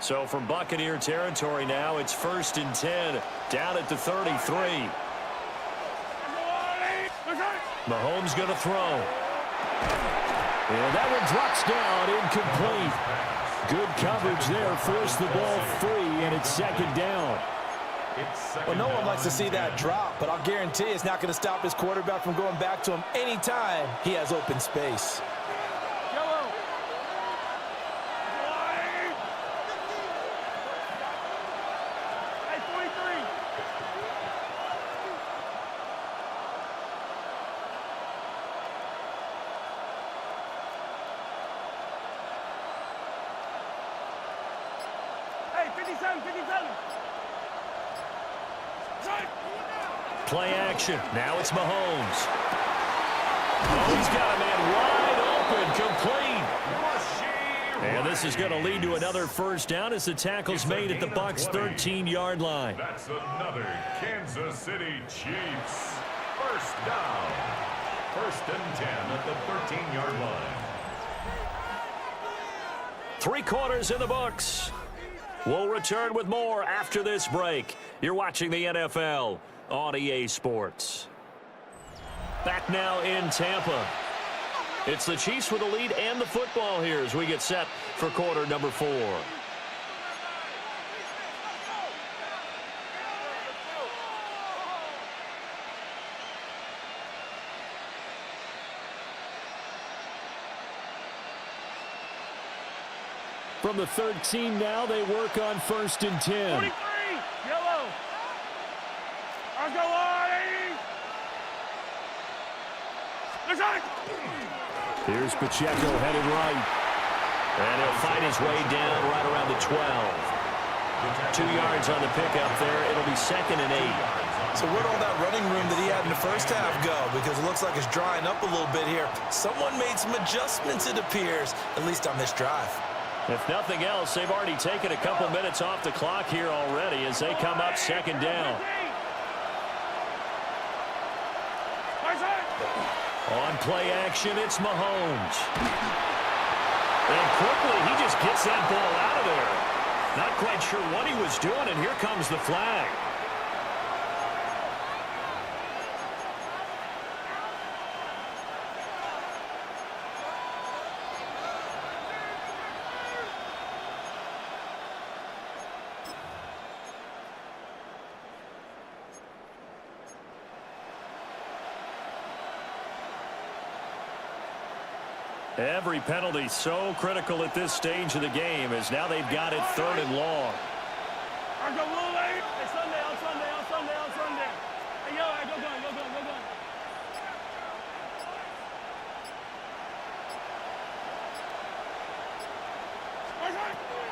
So from Buccaneer territory now, it's 1st and 10, down at the 33. Mahomes going to throw. And that one drops down, incomplete. Good coverage there, forced the ball free, and it's second down. Well, no one likes to see that drop, but I'll guarantee it's not going to stop his quarterback from going back to him anytime he has open space. Play action. Now it's Mahomes. Oh, he's got a man wide open, complete. And this is going to lead to another first down as the tackle's made at the Bucs 13-yard line. That's another Kansas City Chiefs. First down. 1st and 10 at the 13-yard line. 3 quarters in the books. We'll return with more after this break. You're watching the NFL on EA Sports. Back now in Tampa. It's the Chiefs with the lead and the football here as we get set for quarter number 4. From the 13 now, they work on 1st and 10. 23, yellow. I'll go on. Here's Pacheco headed right. And he'll fight his way down right around the 12. 2 yards on the pickup there. It'll be 2nd and 8. So where'd all that running room that he had in the first half go? Because it looks like it's drying up a little bit here. Someone made some adjustments, it appears, at least on this drive. If nothing else, they've already taken a couple minutes off the clock here already as they come up 2nd down. On play action, it's Mahomes. And quickly, he just gets that ball out of there. Not quite sure what he was doing, and here comes the flag. Every penalty so critical at this stage of the game as now they've got it 3rd and long.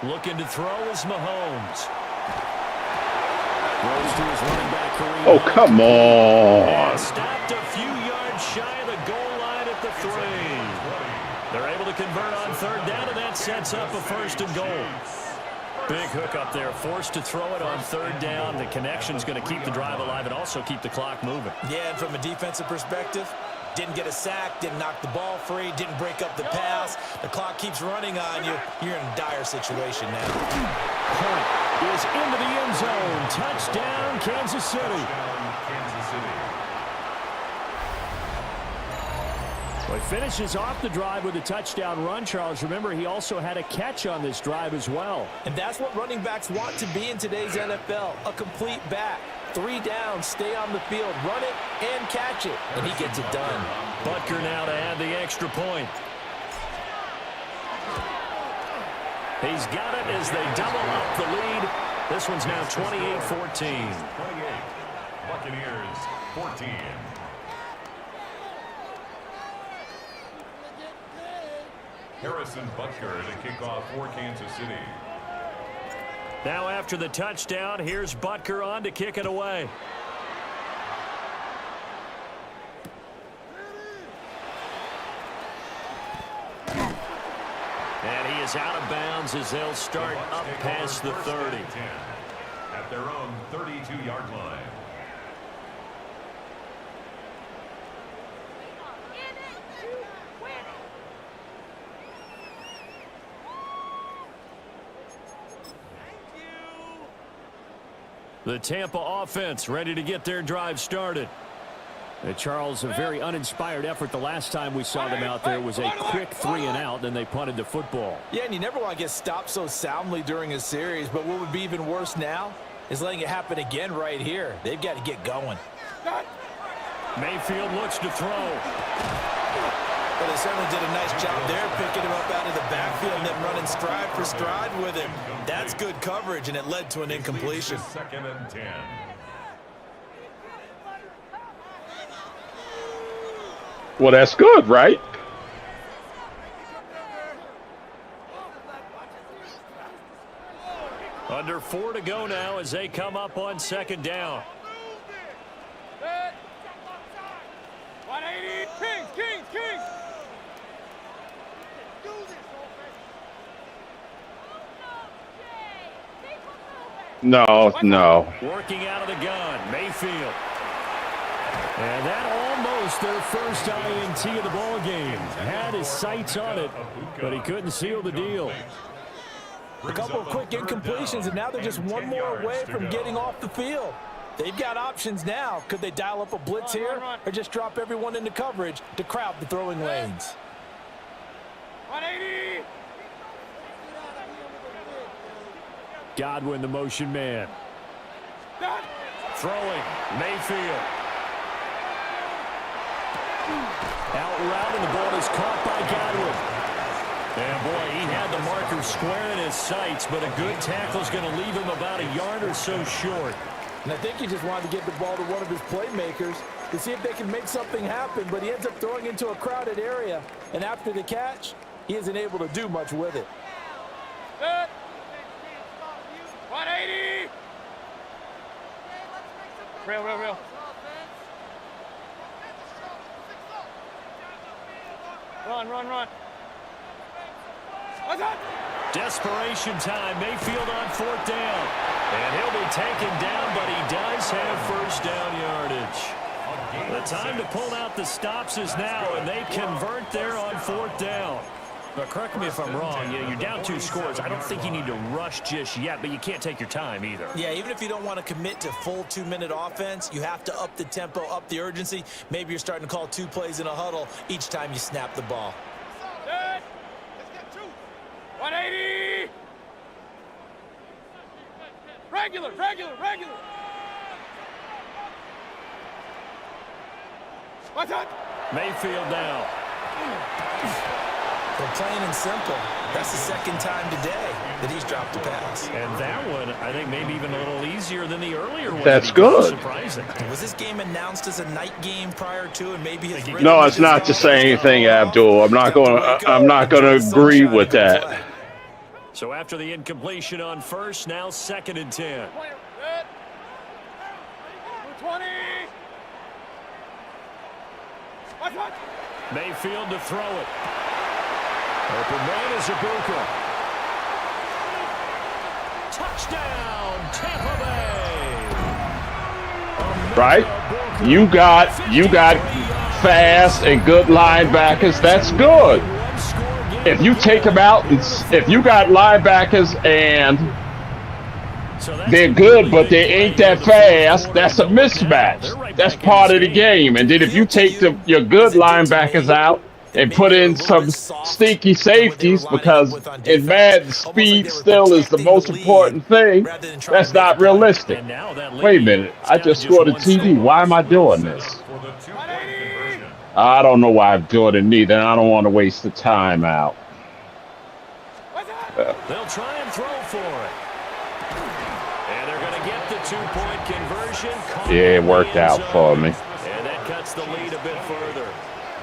Looking to throw is Mahomes. Goes to his running back Kareem. Oh, come on. Stopped a few yards shy of the goal line at the 3. They're able to convert on 3rd down, and that sets up a 1st and goal. Big hook up there, forced to throw it on 3rd down. The connection's going to keep the drive alive and also keep the clock moving. Yeah, and from a defensive perspective, didn't get a sack, didn't knock the ball free, didn't break up the pass. The clock keeps running on you. You're in a dire situation now. Point is into the end zone. Touchdown, Kansas City. Kansas City. Well, finishes off the drive with a touchdown run, Charles. Remember, he also had a catch on this drive as well. And that's what running backs want to be in today's NFL, a complete back. 3 downs, stay on the field, run it, and catch it. And he gets it done. Butker now to add the extra point. He's got it as they double up the lead. This one's now 28-14. 28. Buccaneers, 14. Harrison Butker to kick off for Kansas City. Now after the touchdown, here's Butker on to kick it away. And he is out of bounds as they'll start up past the 30. At their own 32-yard line. The Tampa offense ready to get their drive started. Charles, a very uninspired effort the last time we saw them out there. It was a quick 3-and-out, then they punted the football. Yeah, and you never want to get stopped so soundly during a series, but what would be even worse now is letting it happen again right here. They've got to get going. Mayfield looks to throw. Well, they certainly did a nice job there, picking him up out of the backfield and then running stride for stride with him. That's good coverage, and it led to an incompletion. 2nd and 10. Well, that's good, right? Under 4 to go now as they come up on 2nd down. 180. Kings. No. Working out of the gun, Mayfield. And that almost their first INT of the ball game. Had his sights on it, but he couldn't seal the deal. A couple of quick incompletions, and now they're just one more away from getting off the field. They've got options now. Could they dial up a blitz here or just drop everyone into coverage to crowd the throwing lanes? 180. Godwin, the motion man. Throwing, Mayfield. Out route, and the ball is caught by Godwin. And boy, he had the marker square in his sights, but a good tackle is going to leave him about a yard or so short. And I think he just wanted to get the ball to one of his playmakers to see if they can make something happen, but he ends up throwing into a crowded area. And after the catch, he isn't able to do much with it. 180. Real. Run. What's that? Desperation time. Mayfield on 4th down. And he'll be taken down, but he does have first down yardage. The time to pull out the stops is now, and they convert there on 4th down. But correct me if I'm wrong, you're down 2 scores. I don't think you need to rush just yet, but you can't take your time either. Yeah, even if you don't want to commit to full 2-minute offense, you have to up the tempo, up the urgency. Maybe you're starting to call 2 plays in a huddle each time you snap the ball. 180. Regular. What's that? Mayfield now. So plain and simple, that's the second time today that he's dropped a pass. And that one, I think, maybe even a little easier than the earlier one. That's good. Surprising. Was this game announced as a night game prior to, and maybe his No, it's not to say anything, Abdul. I'm not going to agree with that. So after the incompletion on first, now 2nd and 10. 20. What's that? Mayfield to throw it. Open man is Ibuka. Touchdown, Tampa Bay. Right? You got fast and good linebackers. That's good. If you take them out, if you got linebackers and they're good, but they ain't that fast, that's a mismatch. That's part of the game. And then if you take your good linebackers out They maybe put they were a in little some bit soft sneaky in what they were safeties lining up because with on in defense. Madden, Almost like speed they were still is the protecting the most lead important thing. rather than trying That's to make a not play. realistic. And now that Wait a lead minute. is I down to just just scored a one TD. score. Why am I Will doing set this? up for the two-point conversion. I don't know why I'm doing it neither. I don't want to waste the time out. They'll try and throw for it. And they're going to get the two-point conversion. Yeah, it worked out for me. And that cuts the lead a bit further.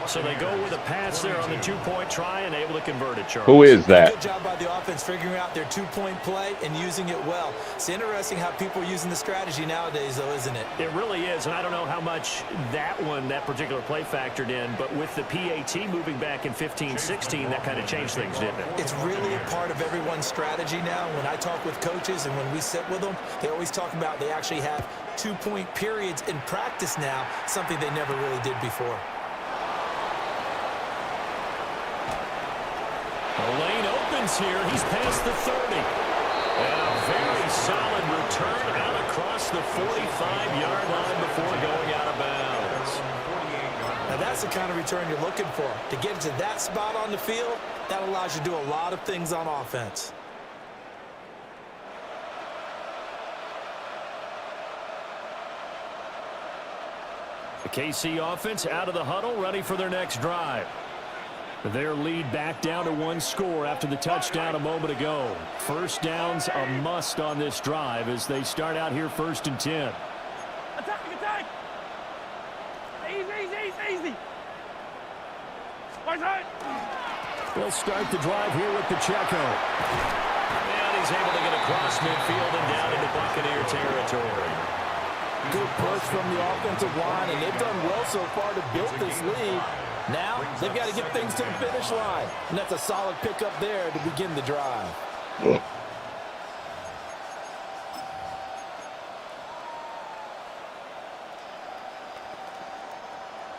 So they go with a pass there on the two-point try and able to convert it, Charles. Who is Good that? job by the offense figuring out their two-point play and using it well. It's interesting how people are using the strategy nowadays, though, isn't it? It really is, and I don't know how much that particular play factored in, but with the PAT moving back in 15-16, that kind of changed things, didn't it? It's really a part of everyone's strategy now. When I talk with coaches and when we sit with them, they always talk about they actually have two-point periods in practice now, something they never really did before. The lane opens here. He's past the 30. And a very solid return out across the 45-yard line before going out of bounds. Now that's the kind of return you're looking for. To get to that spot on the field, that allows you to do a lot of things on offense. The KC offense out of the huddle, ready for their next drive. Their lead back down to one score after the touchdown a moment ago. First down's a must on this drive as they start out here 1st and 10. Attack, attack! Easy! Watch out! They'll start the drive here with Pacheco. And he's able to get across midfield and down into Buccaneer territory. Good push from the offensive line, and they've done well so far to build this lead. Now, they've got to get things to the finish line, and that's a solid pickup there to begin the drive.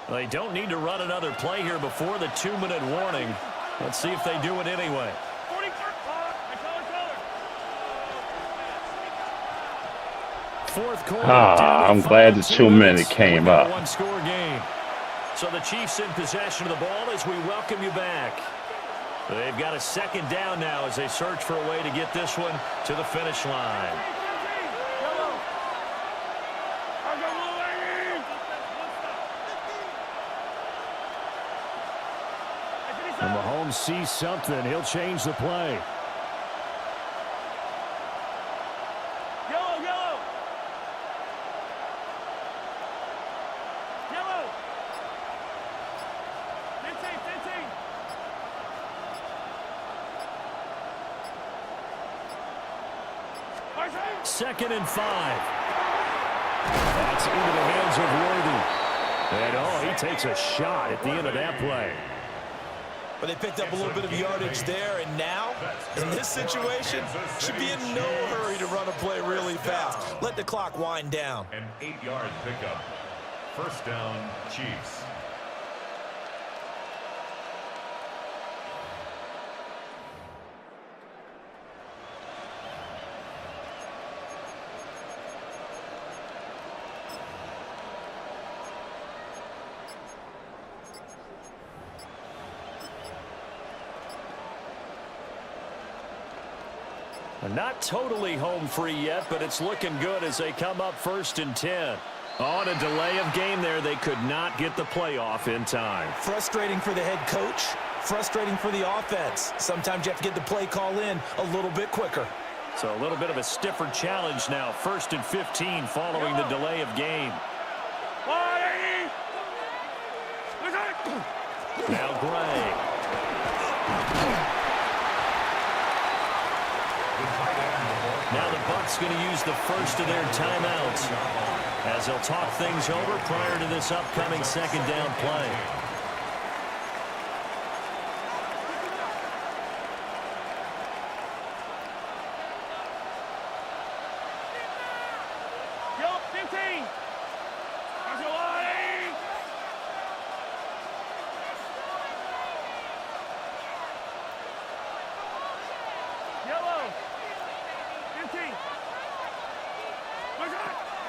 They don't need to run another play here before the 2-minute warning. Let's see if they do it anyway. Fourth quarter. I'm glad the 2-minute came up. One-score game. So the Chiefs in possession of the ball as we welcome you back. They've got a second down now as they search for a way to get this one to the finish line. And Mahomes sees something. He'll change the play. Second and 5. That's into the hands of Worthy. And, he takes a shot at the end of that play. But they picked up a little bit of yardage there, and now, in this situation, should be in no hurry to run a play really fast. Let the clock wind down. An 8-yard pickup. First down, Chiefs. Not totally home free yet, but it's looking good as they come up 1st and 10. On a delay of game there, they could not get the playoff in time. Frustrating for the head coach, frustrating for the offense. Sometimes you have to get the play call in a little bit quicker. So a little bit of a stiffer challenge now. 1st and 15 following the delay of game. Now Gray. Now the Bucs going to use the first of their timeouts as they'll talk things over prior to this upcoming second down play.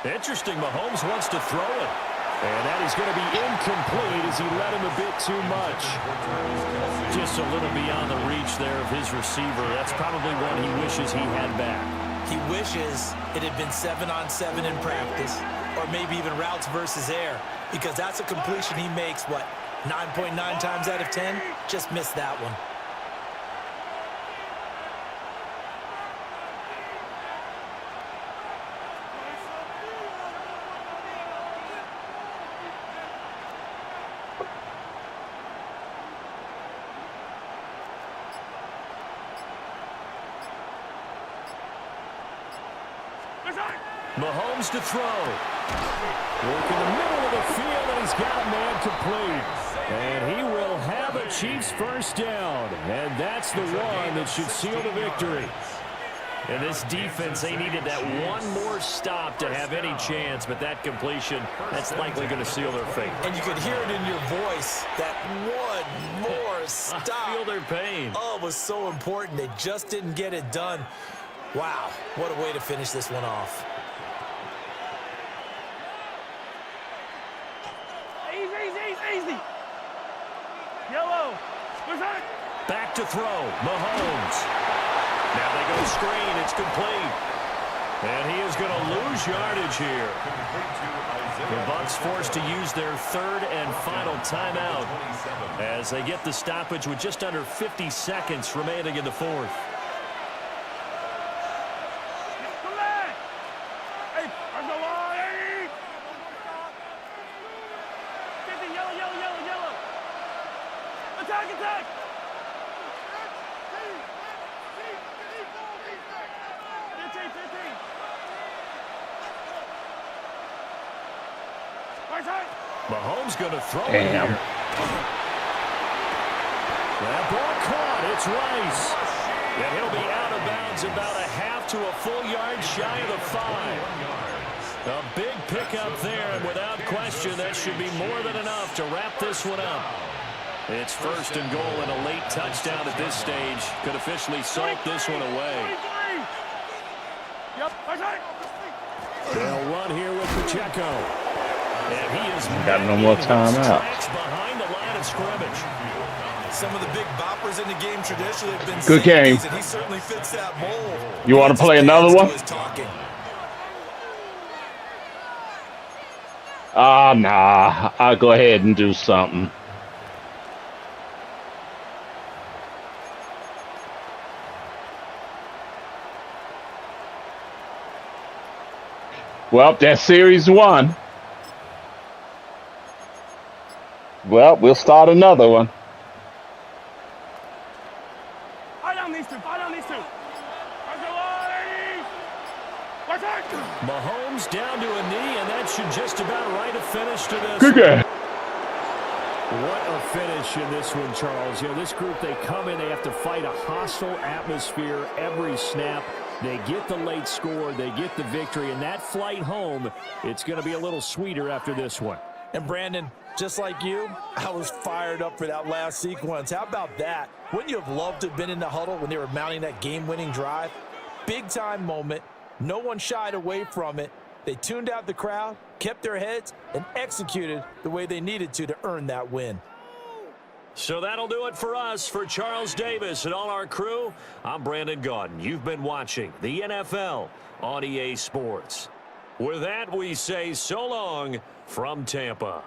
Interesting, Mahomes wants to throw it. And that is going to be incomplete as he led him a bit too much. Just a little beyond the reach there of his receiver. That's probably one he wishes he had back. He wishes it had been 7-on-7 in practice, or maybe even routes versus air, because that's a completion he makes, 9.9 times out of 10? Just missed that one. Mahomes to throw. Work in the middle of the field, and he's got a man complete. And he will have a Chiefs first down. And that's the one that should seal the victory. And this defense, they needed that one more stop to have any chance, but that completion, that's likely going to seal their fate. And you could hear it in your voice, that one more stop. I feel their pain. Oh, it was so important. They just didn't get it done. Wow, what a way to finish this one off. Easy. Yellow. Back to throw. Mahomes. Now they go screen. It's complete. And he is going to lose yardage here. The Bucs forced to use their third and final timeout as they get the stoppage with just under 50 seconds remaining in the fourth. Attack! Mahomes going to throw it Damn. here. That ball caught. It's Rice. And he'll be out of bounds about a half to a full yard shy of the 5. A big pickup there, and without question, that should be more than enough to wrap this one up. It's first and goal, and a late touchdown at this stage could officially salt this one away. They'll run here with Pacheco. And he is Got no more timeout. Behind the line of scrimmage. Some of the big boppers in the game traditionally have been Good game. and he certainly fits that mold. You want to play another one? Nah. I'll go ahead and do something. Well, that's series 1. Well, we'll start another one. Fight on these two. Mahomes down to a knee, and that should just about write a finish to this. Good game. What a finish in this one, Charles. You know, this group, they come in, they have to fight a hostile atmosphere every snap. They get the late score, they get the victory, and that flight home, it's going to be a little sweeter after this one. And Brandon, just like you, I was fired up for that last sequence. How about that? Wouldn't you have loved to have been in the huddle when they were mounting that game-winning drive? Big-time moment. No one shied away from it. They tuned out the crowd, kept their heads, and executed the way they needed to earn that win. So that'll do it for us. For Charles Davis and all our crew, I'm Brandon Gaudin. You've been watching the NFL on EA Sports. With that, we say so long from Tampa.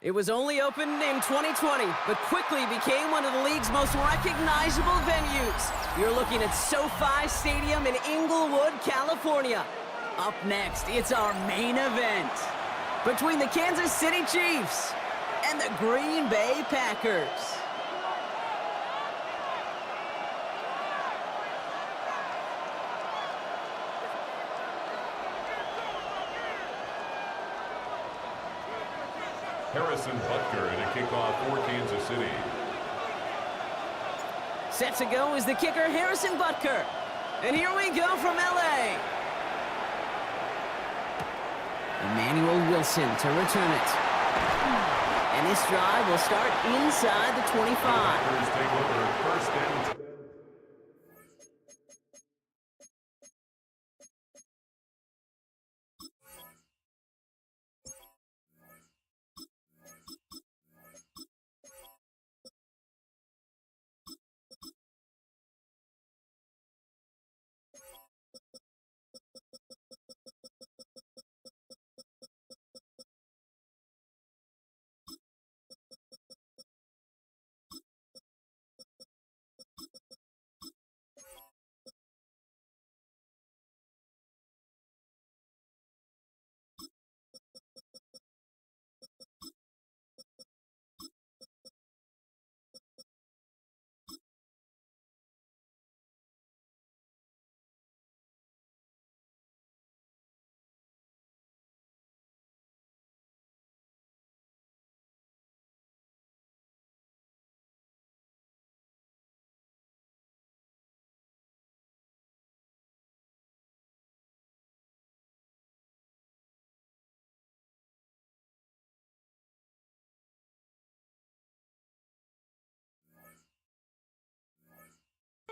It was only opened in 2020, but quickly became one of the league's most recognizable venues. You're looking at SoFi Stadium in Inglewood, California. Up next, it's our main event between the Kansas City Chiefs and the Green Bay Packers. Harrison Butker to kick off for Kansas City. Set to go is the kicker, Harrison Butker. And here we go from L.A. Emmanuel Wilson to return it. And this drive will start inside the 25. Packers take over first and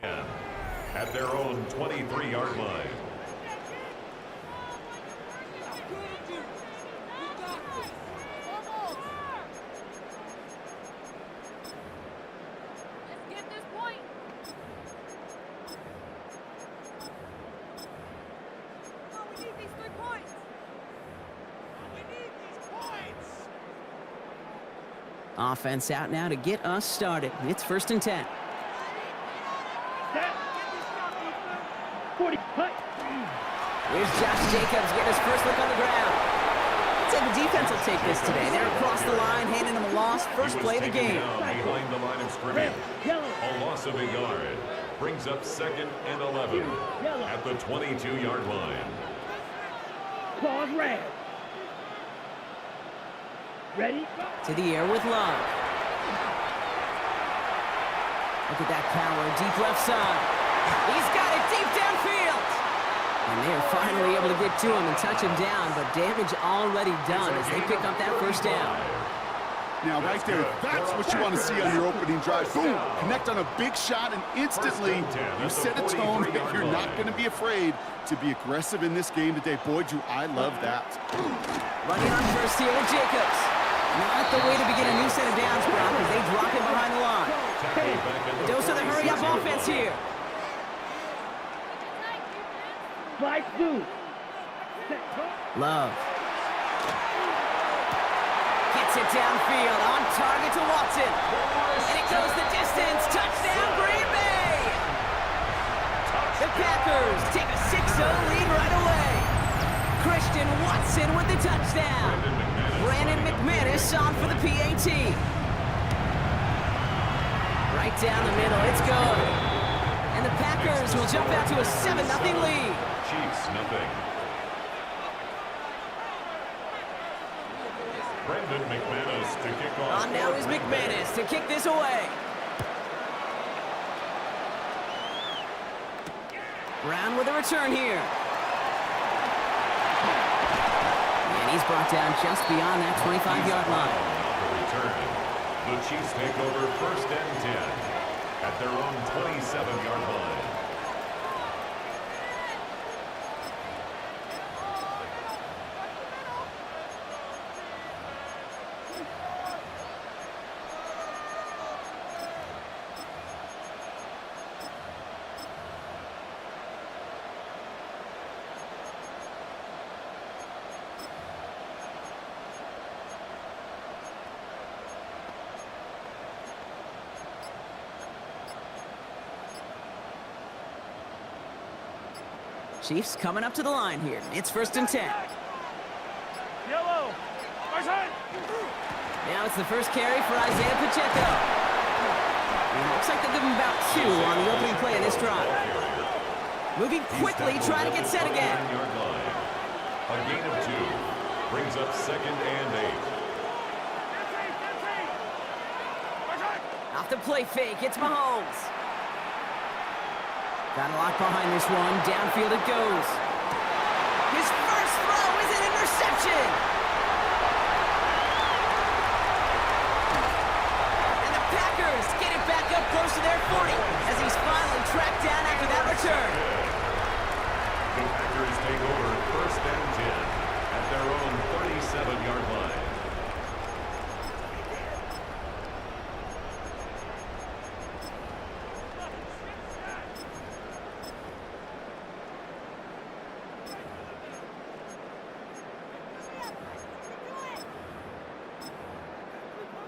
10. At their own 23-yard line. Let's get this point. Oh, we need these 3 points. We need these points. Offense out now to get us started. It's first and 10. Here's Josh Jacobs getting his first look on the ground. I'd say the defense will take this today. They're across the line, handing him a loss. First play of the game. Behind the line of scrimmage. A loss of a yard. Brings up second and 11 at the 22-yard line. Pause red. Ready? To the air with Love. Look at that power, deep left side. He's got it deep downfield. And they are finally able to get to him and touch him down, but damage already done as they pick up that first down. Now, right there, that's what you want to see on your opening drive. Boom! Connect on a big shot, and instantly you set a tone that you're not going to be afraid to be aggressive in this game today. Boy, do I love that. Running on first here with Jacobs. Not the way to begin a new set of downs, Brock, as they drop him behind the line. Dose of the hurry-up offense here. Slide through. Love. Gets it downfield, on target to Watson. And it goes the distance. Touchdown, Green Bay! The Packers take a 6-0 lead right away. Christian Watson with the touchdown. Brandon McManus on for the PAT. Right down the middle, it's good. And the Packers will jump out to a 7-0 lead. Chiefs, nothing. Brendan McManus to kick off. On now is McManus to kick this away. Brown with a return here. And he's brought down just beyond that 25-yard line. Return. The Chiefs take over 1st and 10 at their own 27-yard line. Chiefs coming up to the line here. It's 1st and 10. Yellow. Now it's the first carry for Isaiah Pacheco. It looks like they'll give him about 2 on the opening play of this drive. Moving quickly, trying to get set again. A gain of 2 brings up 2nd and 8. Off the play fake, it's Mahomes. Got a lock behind this one. Downfield it goes. His first throw is an interception. And the Packers get it back up close to their 40 as he's finally tracked down after that return. The Packers take over 1st and 10 at their own 37-yard line.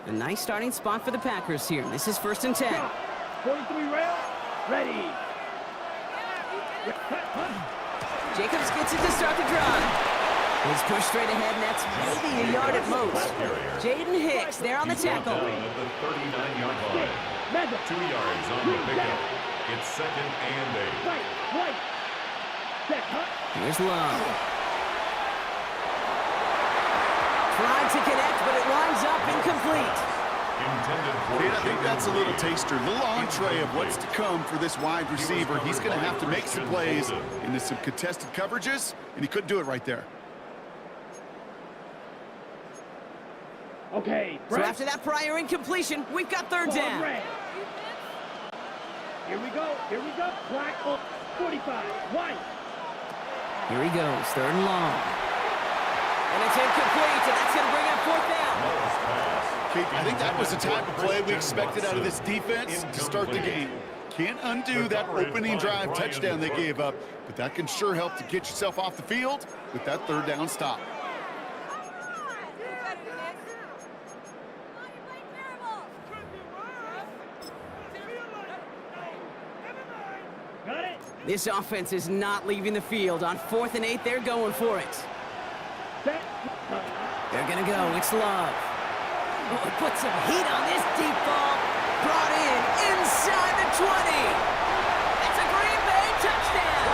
A nice starting spot for the Packers here. This is 1st and 10. 43 rail. Ready. Jacobs gets it to start the drive. He's pushed straight ahead, and that's maybe a yard at most. Jaden Hicks there on the tackle. At the 39-yard line. 2 yards on the pickup. It's 2nd and 8. Right. Set. Here's Love. Tried to connect, but it winds up incomplete. I think that's a little taster, a little entree of what's to come for this wide receiver. He's going to have to make some plays into some contested coverages, and he couldn't do it right there. Okay. So after that prior incompletion, we've got 3rd down. Here we go. Flag on 45. White. Here he goes, 3rd and long. And it's incomplete, and that's going to bring up 4th down. I think that was the type of play we expected out of this defense to start the game. Can't undo that opening drive touchdown they gave up, but that can sure help to get yourself off the field with that 3rd down stop. Got it. This offense is not leaving the field. On 4th and 8, they're going for it. Set. They're going to go. It's Love. Oh, put some heat on this deep ball. Brought in inside the 20. That's a Green Bay touchdown.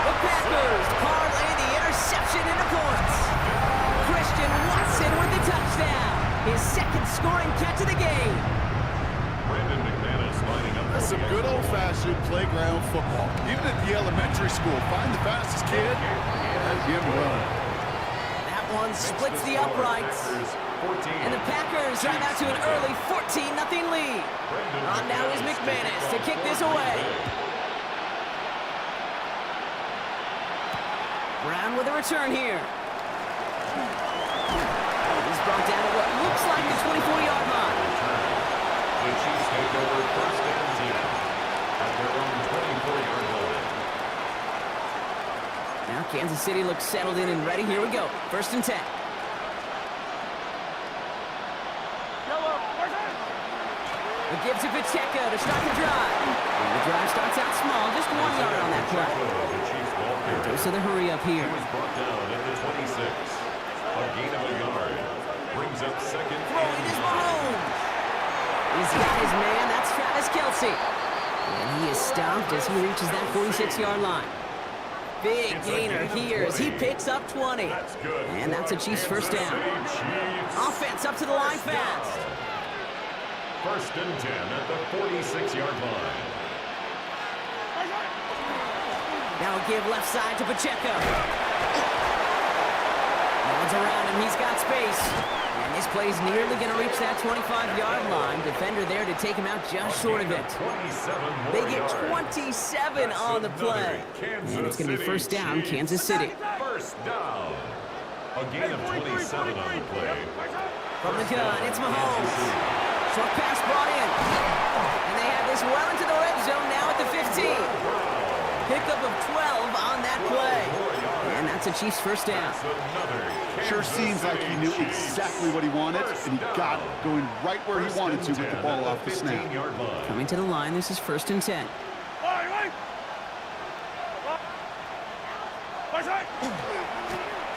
The Packers parlay the interception into points. Christian Watson with the touchdown. His 2nd scoring catch of the game. Brendan McManus lining up. That's some good old-fashioned playground football. Even at the elementary school, find the fastest kid and give him run. That one splits the uprights. And the Packers drive out to an early 14-0 lead. On now is McManus to kick this away. Brown with a return here. He's brought down at what looks like the 24-yard line. The Chiefs take over 1st and 10 at their own 24-yard line. Now Kansas City looks settled in and ready. Here we go. 1st and 10. The give to Pacheco to start the drive. And the drive starts out small, just 1 yard on that play. Goes to the hurry up here. He was brought down at the 26. A gain of a yard. Brings up 2nd Throwing is and 9. Mahomes. He's got his man. That's Travis Kelce. And he is stopped as he reaches that 46-yard line. Big It's a gainer gain of here as he 20. picks up 20. That's good. And that's a Chiefs first down. Kansas City Chiefs. Offense up to the line First down. fast. First and 10 at the 46-yard line. Now a give left side to Pacheco. No one's around him. He's got space. And this play's nearly going to reach that 25-yard line. Defender there to take him out just short of it. 27 more They get yards. 27 That's on the another play. Kansas And it's going to be City first down, Chiefs. Kansas City. First down. A gain of 27 on the play. From the First down, gun, it's Kansas Mahomes. City. Short pass brought in. And they have this well into the red zone now at the 15. Pickup of 12 on that play. And that's a Chiefs first down. That's another Sure Kansas seems like City he knew Chiefs. exactly what he wanted, and he got it, going right where he wanted to with the ball off the snap. 15-yard line. Coming to the line, this is first and 10.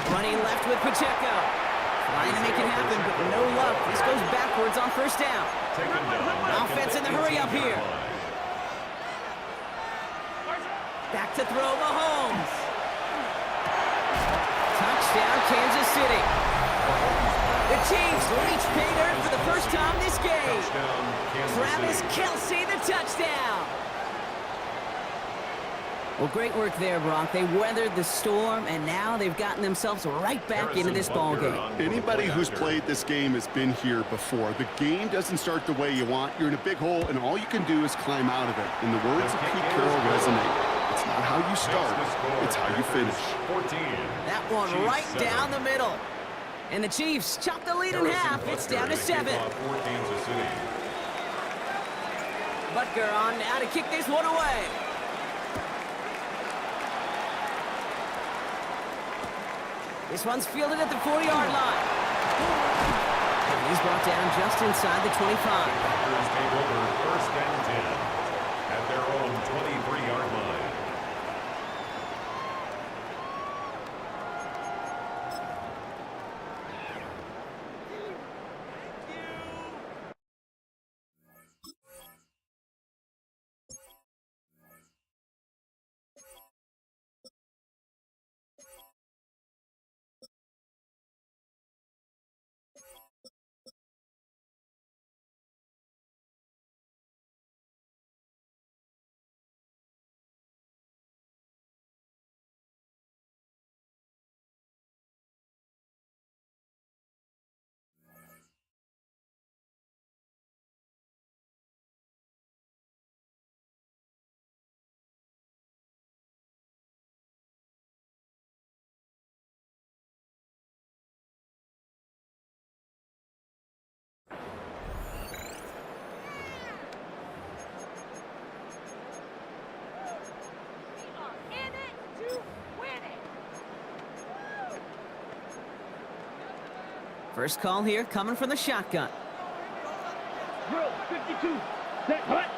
Running left with Pacheco. Trying to make it happen, but no luck. This goes backwards on first down. Taken down. Offense in the hurry up here. Back to throw Mahomes. Touchdown, Kansas City. The Chiefs reach pay dirt for the first time this game. Touchdown, Kansas Travis City. Kelce, the touchdown. Well, great work there, Brock. They weathered the storm, and now they've gotten themselves right back into this ball game. Anybody who's played this game has been here before. The game doesn't start the way you want. You're in a big hole, and all you can do is climb out of it. And the words of Pete Carroll resonate. It's not how you start, it's how you finish. 14. That one Chiefs right 7. down the middle. And the Chiefs chop the lead in half. It's down to 7. For Kansas City. Butker on now to kick this one away. This one's fielded at the 40-yard line. And he's brought down just inside the 25. Packers take over first and 10 at their own 23-yard line. In it to win it. First call here coming from the shotgun. Drill, 52. Set, hut.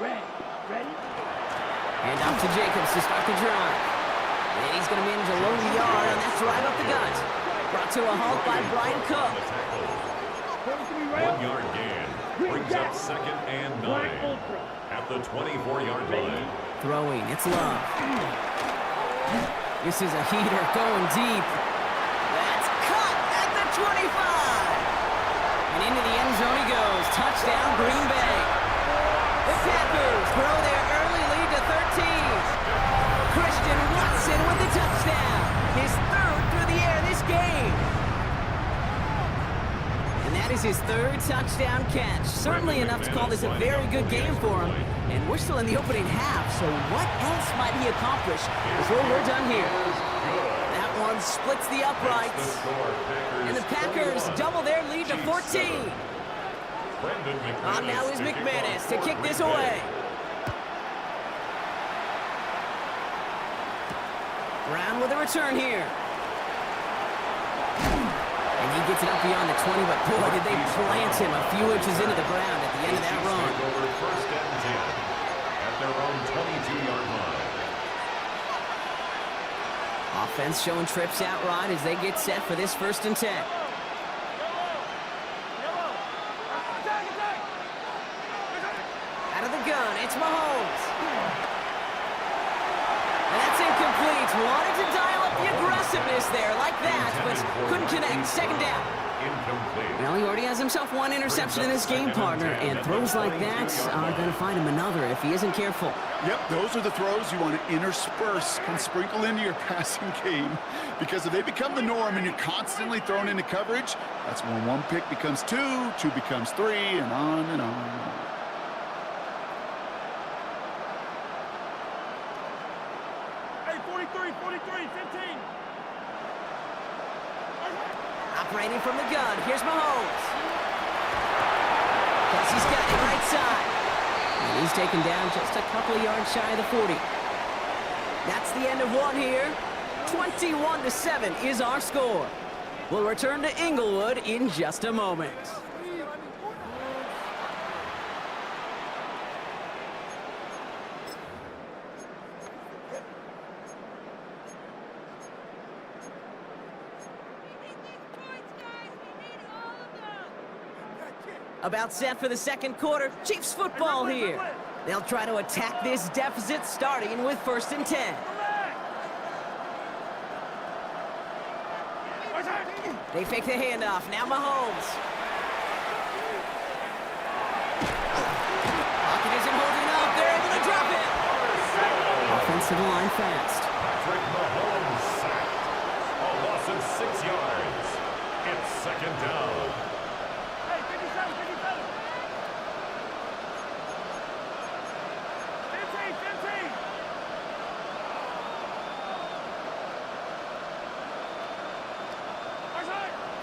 Ready. And off to Jacobs to start the drive. And he's going to manage a low yard on that drive up the gut. Brought to a halt by Brian Cook. 1 yard gain brings up second and 9 at the 24-yard line. Throwing, it's Love. This is a heater going deep. That's cut at the 25. And into the end zone he goes. Touchdown, Green Bay. The Packers grow their early lead to 13. Christian Watson with the touchdown. His third through the air this game. And that is his third touchdown catch. Certainly enough to call this a very good game for him. And we're still in the opening half, so what else might he accomplish before we're done here? That one splits the uprights. And the Packers double their lead to 14. On now is McManus to kick this away. Brown with a return here. And he gets it up beyond the 20, but boy, did they plant him a few inches into the ground at the end of that run. Over first and 10 at their own 22-yard line. Offense showing trips out right as they get set for this first and 10. Out of the gun, it's Mahomes. And throwing. Second down. Incomplete. Well, he already has himself one interception in this game, partner, and throws like that are going to find him another if he isn't careful. Yep, those are the throws you want to intersperse and sprinkle into your passing game. Because if they become the norm and you're constantly thrown into coverage, that's when one pick becomes two, two becomes three, and on and on. Hey, 43, 43, 15. Operating from the gun, here's Mahomes. Kelsey's got it right side. And he's taken down just a couple of yards shy of the 40. That's the end of one here. 21-7 is our score. We'll return to Inglewood in just a moment. About set for the second quarter. Chiefs football here. They'll try to attack this deficit starting with 1st and 10. They fake the handoff. Now Mahomes. Pocket isn't holding up. They're able to drop it. Offensive line fast. Patrick Mahomes sacked. A loss of 6 yards. It's second down. Hey, 57, 57. 15, 15.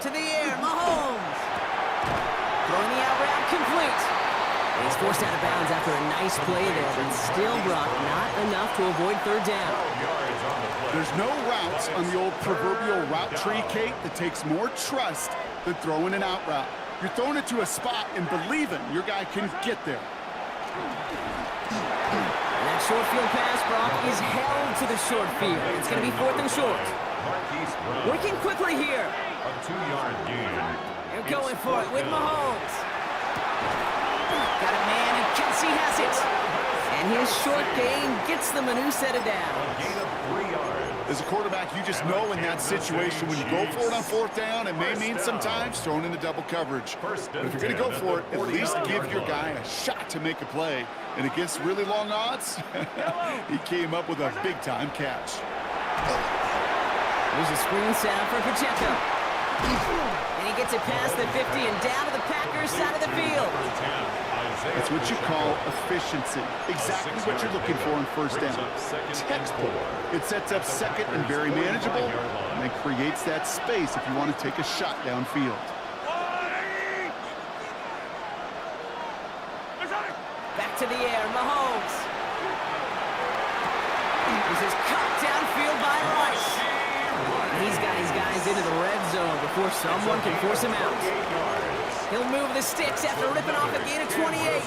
To the air, Mahomes. Throwing the out route complete. And he's forced out of bounds after a nice play there, but still brought not enough to avoid 3rd down. There's no routes on the old proverbial route tree, Kate, that takes more trust than throwing an out route. You're throwing it to a spot and believing your guy can get there. And that short field pass, Brock, is held to the short field. It's going to be 4th and short. Working quickly here. A 2-yard gain. They're going for it with Mahomes. Got a man, and Kelsey has it. And his short gain gets them a new set of A downs. gain of 3 yards. As a quarterback, you just know in that situation when you go for it on 4th down, it may mean sometimes throwing into double coverage. But if you're going to go for it, at least give your guy a shot to make a play. And against really long odds, he came up with a big-time catch. There's a screen setup for Pacheco. And he gets it past the 50 and down to the Packers side of the field. That's what you call efficiency. Exactly what you're looking for in 1st down. Textbook. It sets up 2nd and very manageable, and then creates that space if you want to take a shot downfield. Back to the air, Mahomes. This is cut downfield by Rice. He's got his guys into the red zone before someone can force him out. He'll move the sticks after ripping off a gain of 28.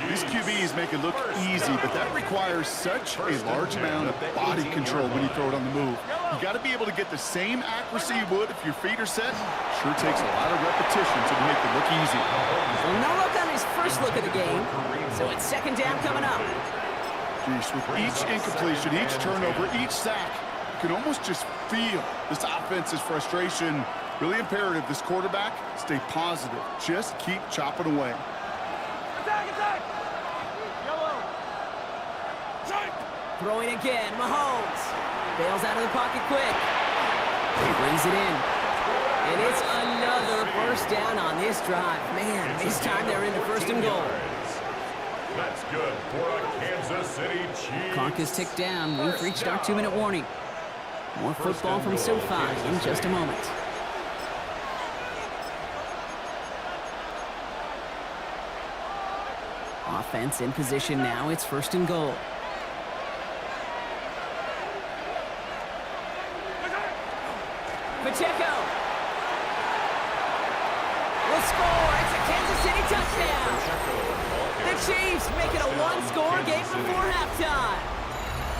These QBs make it look easy, but that requires such a large amount of body control when you throw it on the move. You got to be able to get the same accuracy you would if your feet are set. Sure takes a lot of repetition to make it look easy. Well, no look on his first look of the game, so it's 2nd down coming up. Geez, with each incompletion, each turnover, each sack, you can almost just feel this offense's frustration. Really imperative, this quarterback, stay positive. Just keep chopping away. Attack, attack. Yellow. Throwing again, Mahomes. Bails out of the pocket quick. He brings it in. And it's another 1st down on this drive. Man, this time they're into 1st and goal. That's good for a Kansas City Chiefs. Clock is ticked down. We've reached our 2-minute warning. More football from SoFi in just a moment. Offense in position now. It's 1st and goal. Pacheco will score. It's a Kansas City touchdown. The Chiefs make it a 1-score game before halftime.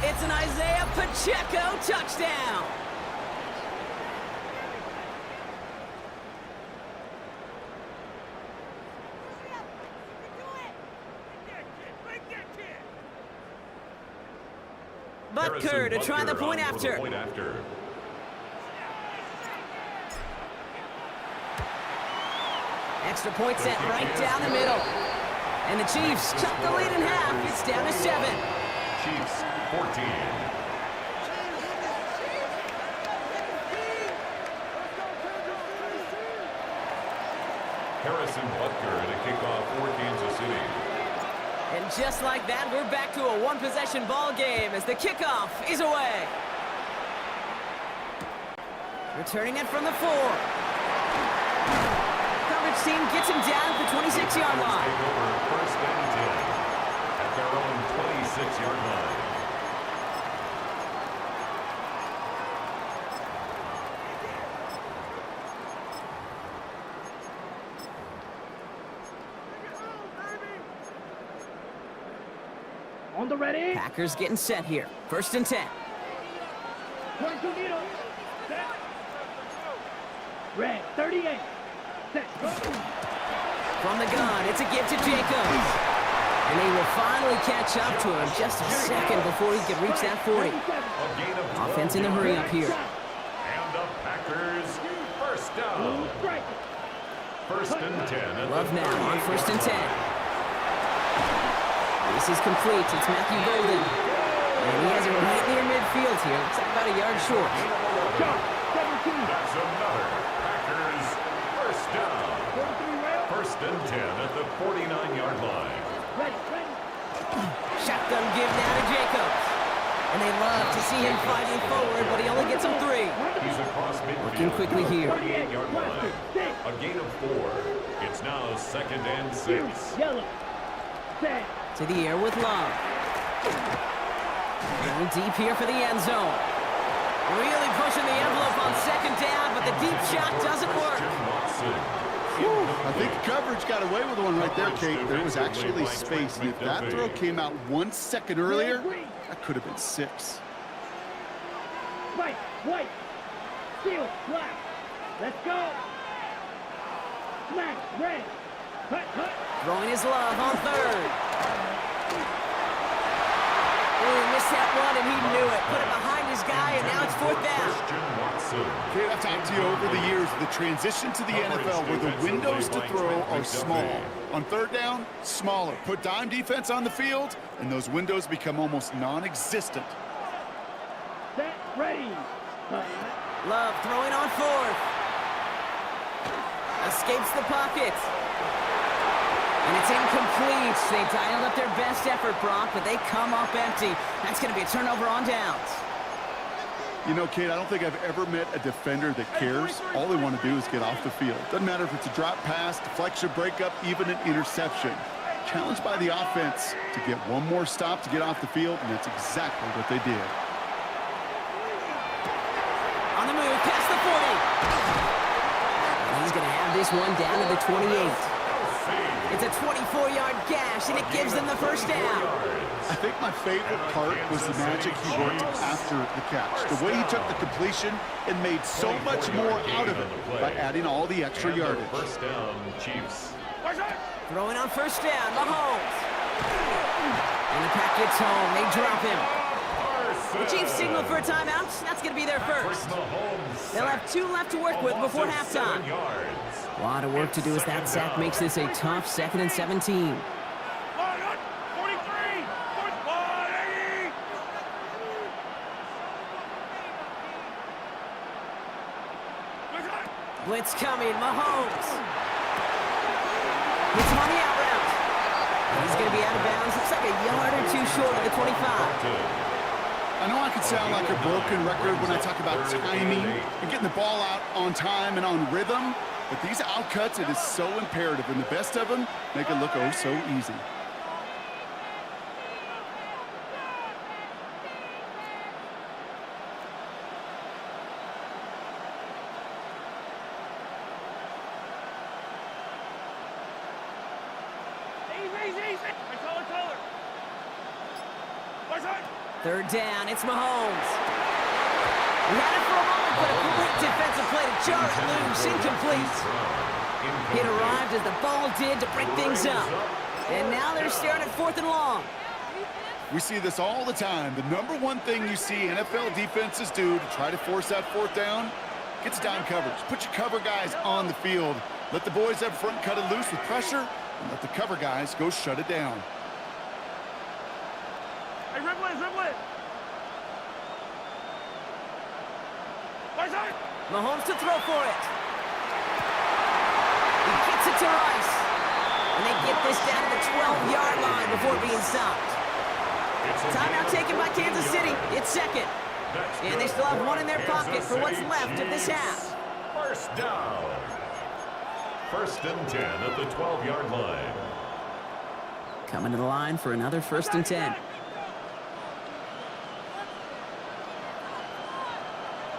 It's an Isaiah Pacheco touchdown. Butker to try the point after. Extra point sent right down the middle. And the Chiefs cut the lead in half. It's down to 7. Chiefs 14. Harrison Butker and a kickoff for Kansas City. And just like that, we're back to a one-possession ball game as the kickoff is away. Returning it from the 4. Coverage team gets him down at the 26-yard line. Take over first and 10 at their own 26-yard line. On the ready. Packers getting set here. First and 10. Point to needle. Set. Red, 38. Set. Go. From the gun, it's a give to Jacobs. And they will finally catch up to him just a second before he can reach that 40. A gain of 12 Offense in a hurry up here. And the Packers first down. Strike. First and 10 at Love the now on 38. first and 10. This is complete. It's Matthew Golden. And he has it right near midfield here. Looks like about a yard short. Shot. 17. That's another Packers first down. 43 rail. First and 10 at the 49-yard line. Ready, ready. Shotgun give now to Jacobs. And they love to see him fighting forward, but he only gets him 3. He's across midfield. Working quickly here. 48-yard line. A gain of 4. It's now second and 6. Yellow. Set. To the air with Love. Going deep here for the end zone. Really pushing the envelope on second down, but the deep shot doesn't work. I think coverage got away with one right there, Kate. There was actually space, and if that throw came out 1 second earlier, that could have been 6. White, white. Steel, black. Let's go. Smash, red. Cut, cut. Throwing his Love on 3rd. Oh, missed that one, and he knew it. Put it behind his guy, and now it's 4th down. Kate, I've talked to you over the years, the transition to the NFL where the windows to throw are small. On 3rd down, smaller. Put dime defense on the field, and those windows become almost non-existent. Set, ready. Love throwing on 4th. Escapes the pocket. And it's incomplete. They dialed up their best effort, Brock, but they come up empty. That's going to be a turnover on downs. You know, Kate, I don't think I've ever met a defender that cares. All they want to do is get off the field. Doesn't matter if it's a drop pass, deflection, breakup, even an interception. Challenged by the offense to get one more stop to get off the field, and that's exactly what they did. On the move, past the 40. And he's going to have this one down to the 28. It's a 24-yard gash, and it gives them the first down. I think my favorite part was the magic he worked after the catch. The way he took the completion and made so much more out of it by adding all the extra yardage. First down, Chiefs. Throwing on first down, Mahomes. And the pack gets home. They drop him. The Chiefs signal for a timeout. That's going to be their first. They'll have 2 left to work with before halftime. A lot of work to do as that sack makes this a tough 2nd and 17. Blitz coming, Mahomes. Hits him on the out route. He's going to be out of bounds. Looks like a yard or 2 short of the 25. I know I can sound like a broken record when I talk about timing and getting the ball out on time and on rhythm, but these outcuts, it is so imperative, and the best of them make it look oh so easy. Third down, it's Mahomes. We had it for a moment, but a great defensive play to jar it loose, incomplete. It arrived as the ball did to break things up. And now they're staring at 4th and long. We see this all the time. The number one thing you see NFL defenses do to try to force that 4th down, gets down coverage. Put your cover guys on the field. Let the boys up front cut it loose with pressure, and let the cover guys go shut it down. Hey, dribble it, dribble it. Right side. Mahomes to throw for it. He gets it to Rice. And they get this down to the 12-yard line before being stopped. Timeout taken by Kansas City. It's second. And they still have one in their pocket for what's left of this half. First down. First and 10 at the 12-yard line. Coming to the line for another 1st and 10.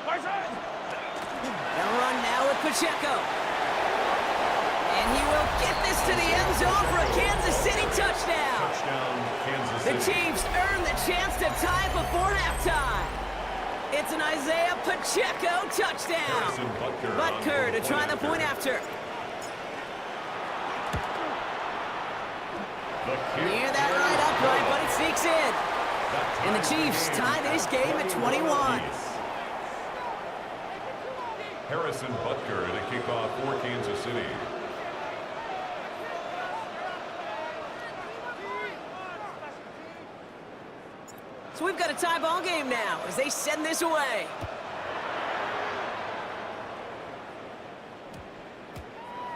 Right side. They'll run now with Pacheco. And he will get this to the end zone for a Kansas City touchdown. Touchdown, Kansas The City. Chiefs earn the chance to tie it before halftime. It's an Isaiah Pacheco touchdown. Harrison Butker to try the point after. Near that right upright, but it sneaks in. And the Chiefs tie this game at 21. Harrison Butker to kick off for Kansas City. So we've got a tie ball game now as they send this away.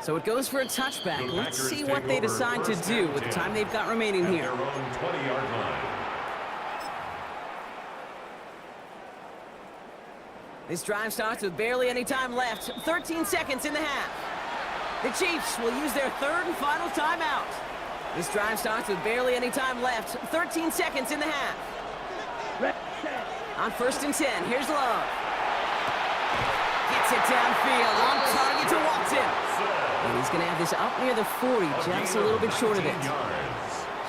So it goes for a touchback. Let's see what they decide to do with the time they've got remaining At here. their own 20-yard line. This drive starts with barely any time left. 13 seconds in the half. The Chiefs will use their third and final timeout. This drive starts with barely any time left. 13 seconds in the half. On 1st and 10, here's Love. Gets it downfield, on target to Walton. And he's going to have this up near the 40, just a little bit short of it.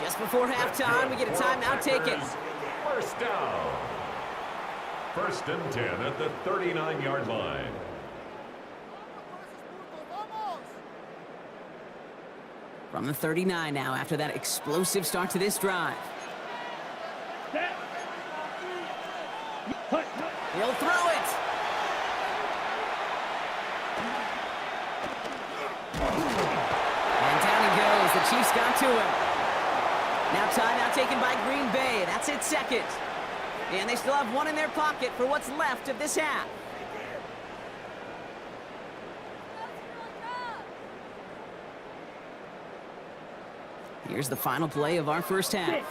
Just before halftime, we get a timeout taken. First down. 1st and 10 at the 39-yard line. From the 39 now after that explosive start to this drive. He'll throw it. And down he goes. The Chiefs got to him. Now timeout taken by Green Bay. That's its second. And they still have one in their pocket for what's left of this half. Here's the final play of our first half.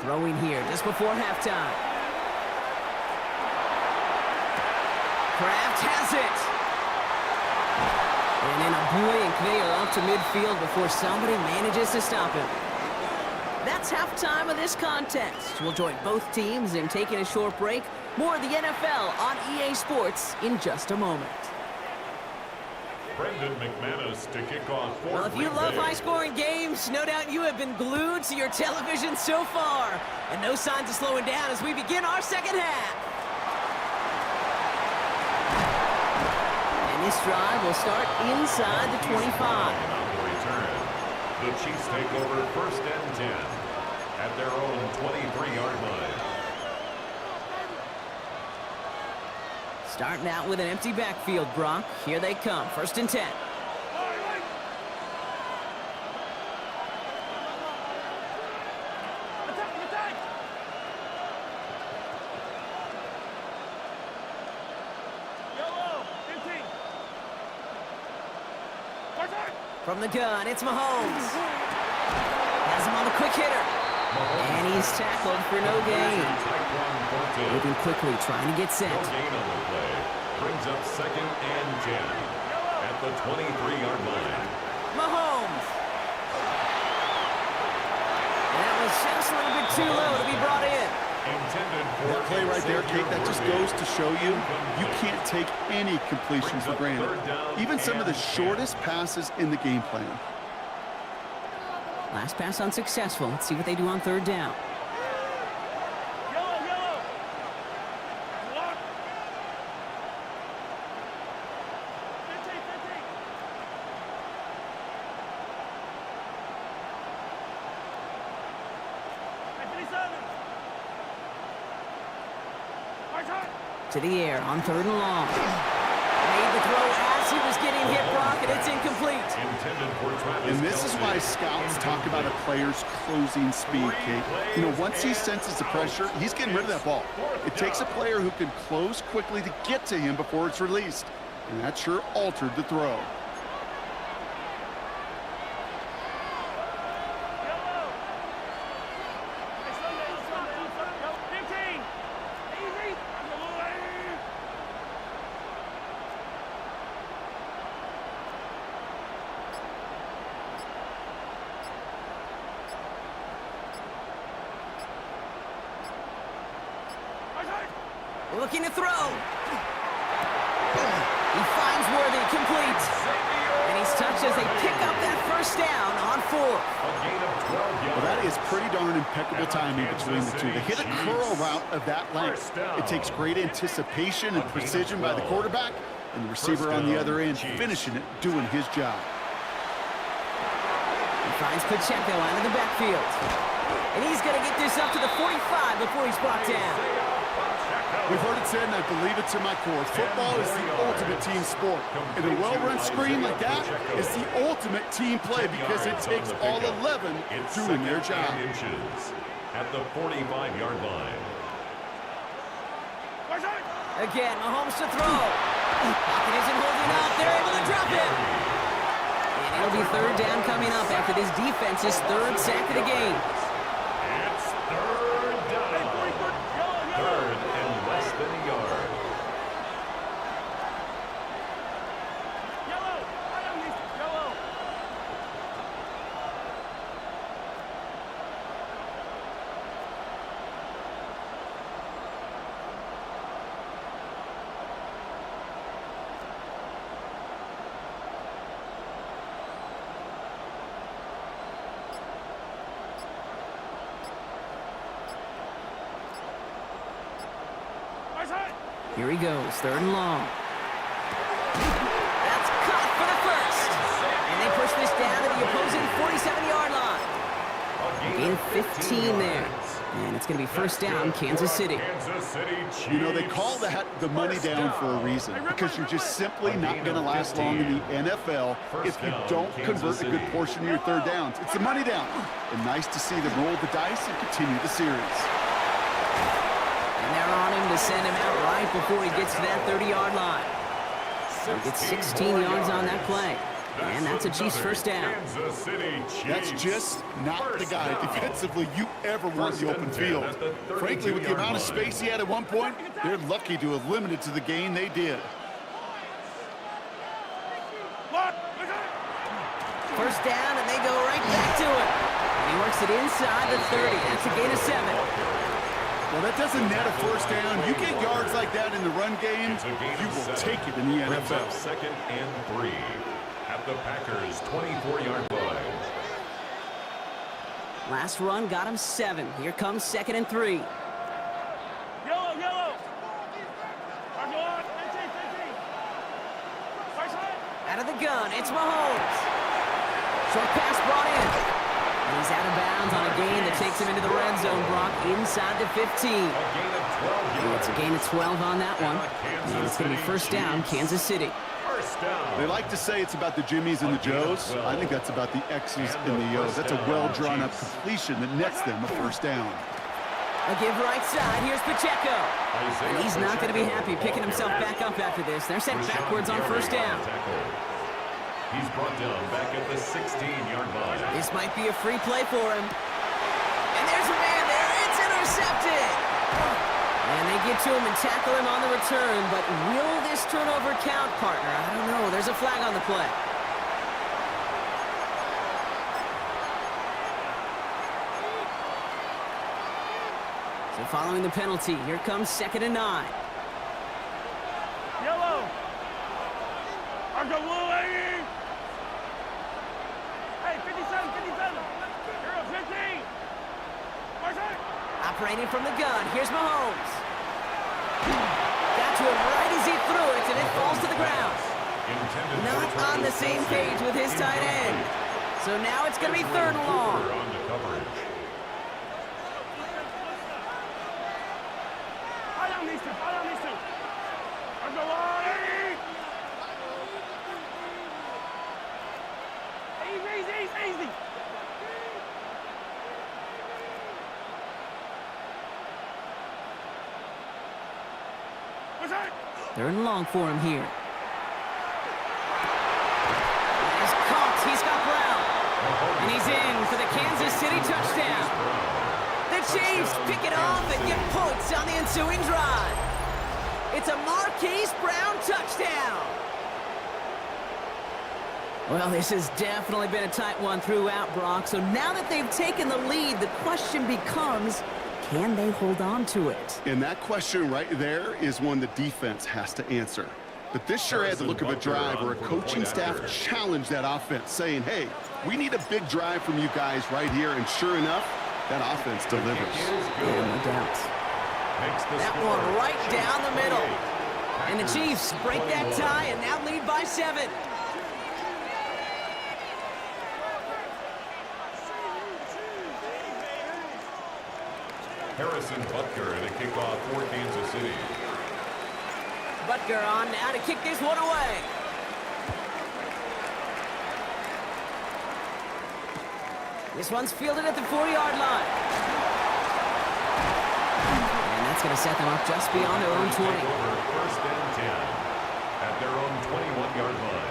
Throwing here just before halftime. Kraft has it. And in a blink, they are off to midfield before somebody manages to stop him. That's halftime of this contest. We'll join both teams in taking a short break. More of the NFL on EA Sports in just a moment. Brendan McManus to kick off for Well, if you Green love Bay. high-scoring games, no doubt you have been glued to your television so far. And no signs of slowing down as we begin our second half. And this drive will start inside the 25. On the return, the Chiefs take over 1st and 10 at their own 23-yard line. Starting out with an empty backfield, Brock. Here they come. 1st and 10. From the gun, it's Mahomes. Has him on the quick hitter. And he's tackled for no gain. Moving quickly, trying to get set. No gain on the play. Brings up 2nd and 10 at the 23-yard line. Mahomes. And that was just a little bit too low to be brought in. Intended for That play right there, Kate, that just goes to show you, you can't take any completion for granted. Even some of the shortest passes in the game plan. Last pass unsuccessful. Let's see what they do on 3rd down. To the air on 3rd and long. Made the throw as he was getting hit, Brock, and it's incomplete. And this is why scouts talk about a player's closing speed, Kate. You know, once he senses the pressure, he's getting rid of that ball. It takes a player who can close quickly to get to him before it's released. And that sure altered the throw. Looking to throw. He finds Worthy, complete. And he's touched as they pick up that first down on 4. Well, that is pretty darn impeccable timing between the two. They hit a curl route of that length. It takes great anticipation and precision by the quarterback, and the receiver on the other end finishing it, doing his job. He finds Pacheco out of the backfield. And he's going to get this up to the 45 before he's brought down. We've heard it said, and I believe it to my core, football is the ultimate team sport. And a well-run screen like that is the ultimate team play because it takes all 11 doing their job. At the 45-yard line. Again, Mahomes to throw. Pocket isn't holding up. They're able to drop him. And it'll be third down coming up after this defense's third sack of the game. It's third down. Third and less than a yard. Here he goes, third and long. That's caught for the first. And they push this down to the opposing 47-yard line. Gain of 15 there. And it's going to be first down, Kansas City. You know, they call that the money down for a reason, because you're just simply not going to last long in the NFL if you don't convert a good portion of your third downs. It's the money down. And nice to see them roll the dice and continue the series. And they're on him to send him out right before he gets to that 30-yard line. He gets 16 yards on that play. And that's a Chiefs first down. That's just not the guy defensively you ever want in the open field. Frankly, with the amount of space he had at one point, they're lucky to have limited to the gain they did. First down, and they go right back to it. And he works it inside the 30. That's a gain of 7. Well, that doesn't net a first down. You get yards like that in the run game, you will take it in the NFL. Second and 3 at the Packers' 24-yard line. Last run got him 7. Here comes second and 3. Out of the gun, it's Mahomes. Short pass brought in. And he's out of bounds on a gain that takes him into the red zone, Brock, inside the 15. And it's a gain of 12 on that one. And it's going to be first down, Kansas City. They like to say it's about the Jimmies and the Joes. I think that's about the X's and the O's. That's a well-drawn-up completion that nets them a first down. A give right side. Here's Pacheco. And he's not going to be happy picking himself back up after this. They're sent backwards on first down. He's brought down back at the 16-yard line. This might be a free play for him. And there's a man there. It's intercepted. And they get to him and tackle him on the return. But will this turnover count, partner? I don't know. There's a flag on the play. So following the penalty, here comes second and 9. Yellow. Argo blue, Hey, 57, 57. You're up 15. Operating from the gun, here's Mahomes. Got to him right as he threw it, and it falls to the ground. Not on the same page with his tight end. So now it's going to be third and long. Easy. Third and long for him here. He's caught. He's got Brown. And he's in for the Kansas City touchdown. The Chiefs pick it off and get points on the ensuing drive. It's a Marquise Brown touchdown. Well, this has definitely been a tight one throughout, Brock. So now that they've taken the lead, the question becomes, can they hold on to it? And that question right there is one the defense has to answer. But this sure had the look of a drive where a coaching staff challenged that offense, saying, hey, we need a big drive from you guys right here. And sure enough, that offense delivers. Yeah, no doubt. That one right down the middle. And the Chiefs break that tie and now lead by 7. Harrison Butker and a kickoff for Kansas City. Butker on now to kick this one away. This one's fielded at the 40-yard line. And that's going to set them up just beyond their own 20. First and 10 at their own 21-yard line.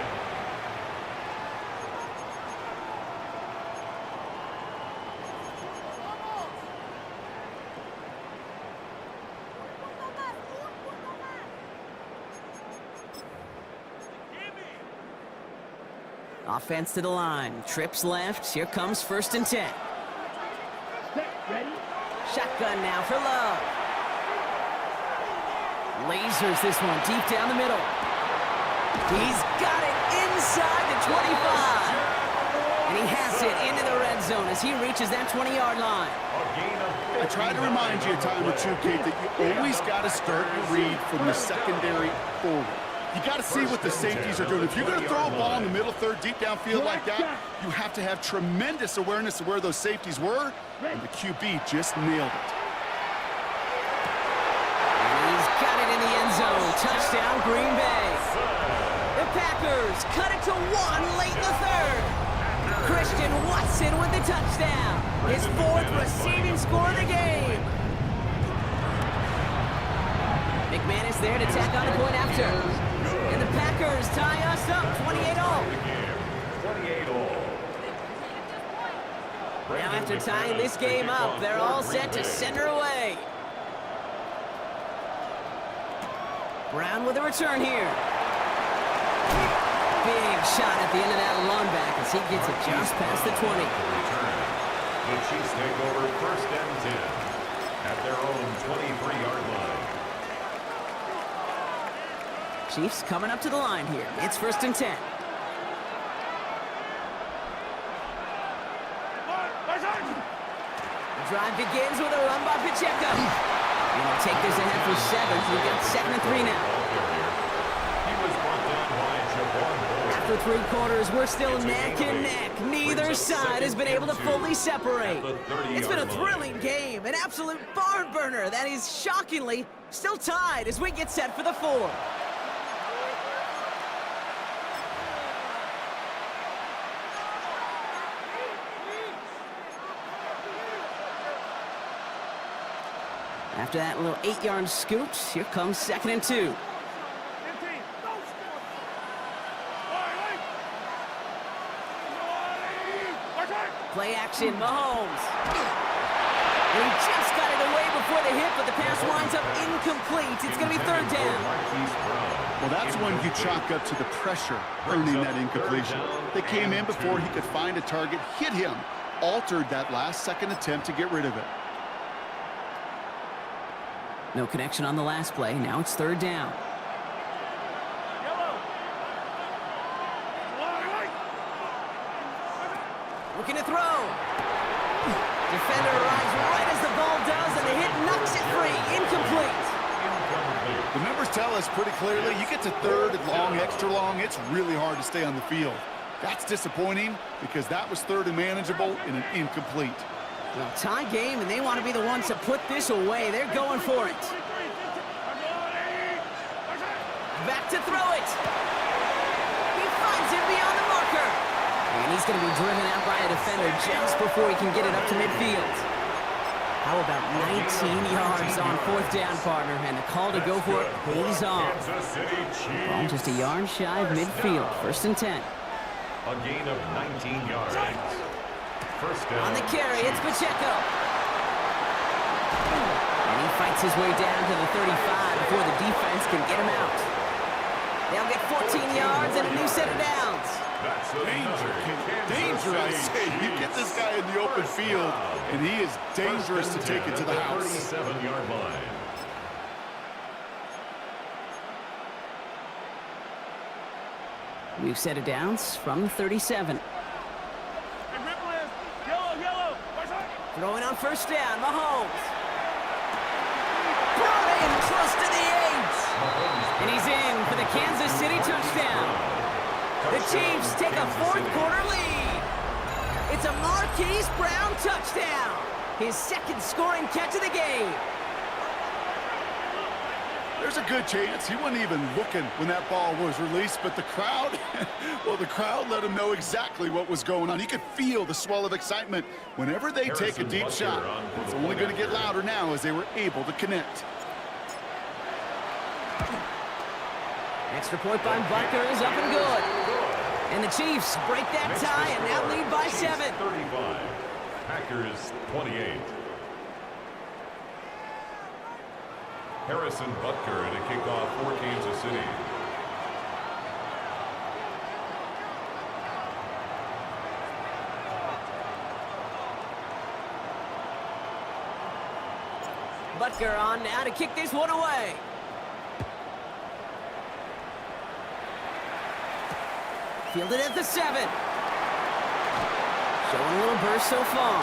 Offense to the line. Trips left. Here comes first and 10. Ready? Shotgun now for Love. Lasers this one deep down the middle. He's got it inside the 25. And he has it into the red zone as he reaches that 20-yard line. I try to remind you a time or two, Kate, that you always got to start your read from the secondary forward. You got to see what the safeties are doing. If you're going to throw a ball in the middle third, deep downfield like that, you have to have tremendous awareness of where those safeties were, and the QB just nailed it. And he's got it in the end zone. Touchdown, Green Bay. The Packers cut it to 1 late in the third. Christian Watson with the touchdown. His 4th receiving score of the game. McManus there to tack on a point after. And the Packers tie us up 28-all. 28-all. Now after tying this game up, they're all set to send her away. Brown with a return here. Big shot at the end of that run back as he gets it just past the 20. The Chiefs take over first and 10 at their own 23-yard line. Chiefs coming up to the line here. It's first and 10. The drive begins with a run by Pacheco. And they'll take this ahead for 7. We've got 2nd and 3 now. After 3 quarters, we're still neck and neck. Neither side has been able to fully separate. It's been a thrilling game, an absolute barn burner that is shockingly still tied as we get set for the 4th. After that little 8-yard scoot, here comes 2nd and 2. Play action, Mahomes. And he just got it away before the hit, but the pass winds up incomplete. It's going to be 3rd down. Well, that's when you chalk up to the pressure earning that incompletion. They came in before he could find a target, hit him, altered that last-second attempt to get rid of it. No connection on the last play. Now it's 3rd down. Looking to throw. Defender arrives right as the ball does, and the hit knocks it free. Incomplete. The numbers tell us pretty clearly, you get to 3rd and long, extra long, it's really hard to stay on the field. That's disappointing because that was 3rd and manageable and an incomplete. Well, tie game, and they want to be the ones to put this away. They're going for it. Back to throw it. He finds it beyond the marker. And he's going to be driven out by a defender just before he can get it up to midfield. How about 19 yards on 4th down, partner? And the call to go for it pays off. Ball just a yard shy of midfield. 1st and 10. A gain of 19 yards. First down. On the carry, it's Pacheco. And he fights his way down to the 35 before the defense can get him out. They'll get 14 yards and a new set of downs. That's Danger, I say. You get this guy in the open field, and he is dangerous to take it to the house. 37-yard line. New set of downs from the 37. Throwing on 1st down, Mahomes. Brought in close to the 8. And he's in for the Kansas City touchdown. The Chiefs take a 4th quarter lead. It's a Marquise Brown touchdown. His 2nd scoring catch of the game. There's a good chance he wasn't even looking when that ball was released, but the crowd, well, the crowd let him know exactly what was going on. He could feel the swell of excitement. Whenever they take a deep shot, it's only going to get louder now as they were able to connect. Extra point by Butker is up and good. And the Chiefs break that tie and now lead by 7. 35. Packers 28. Harrison Butker to kick off for Kansas City. Butker on now to kick this one away. Fielded at the 7. Showing a little burst so far.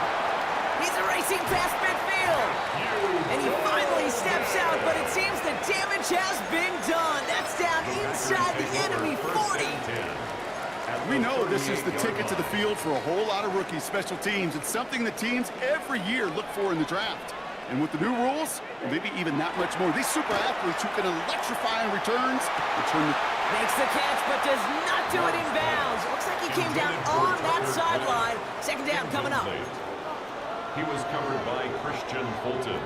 He's racing past midfield. And he finally steps out, but it seems the damage has been done. That's down inside the enemy 40. We know this is the ticket to the field for a whole lot of rookie special teams. It's something that teams every year look for in the draft. And with the new rules, maybe even that much more, these super athletes who can electrify in returns, return the... Makes the catch, but does not do it in bounds. Looks like he came down on that sideline. 2nd down coming up. He was covered by Christian Fulton.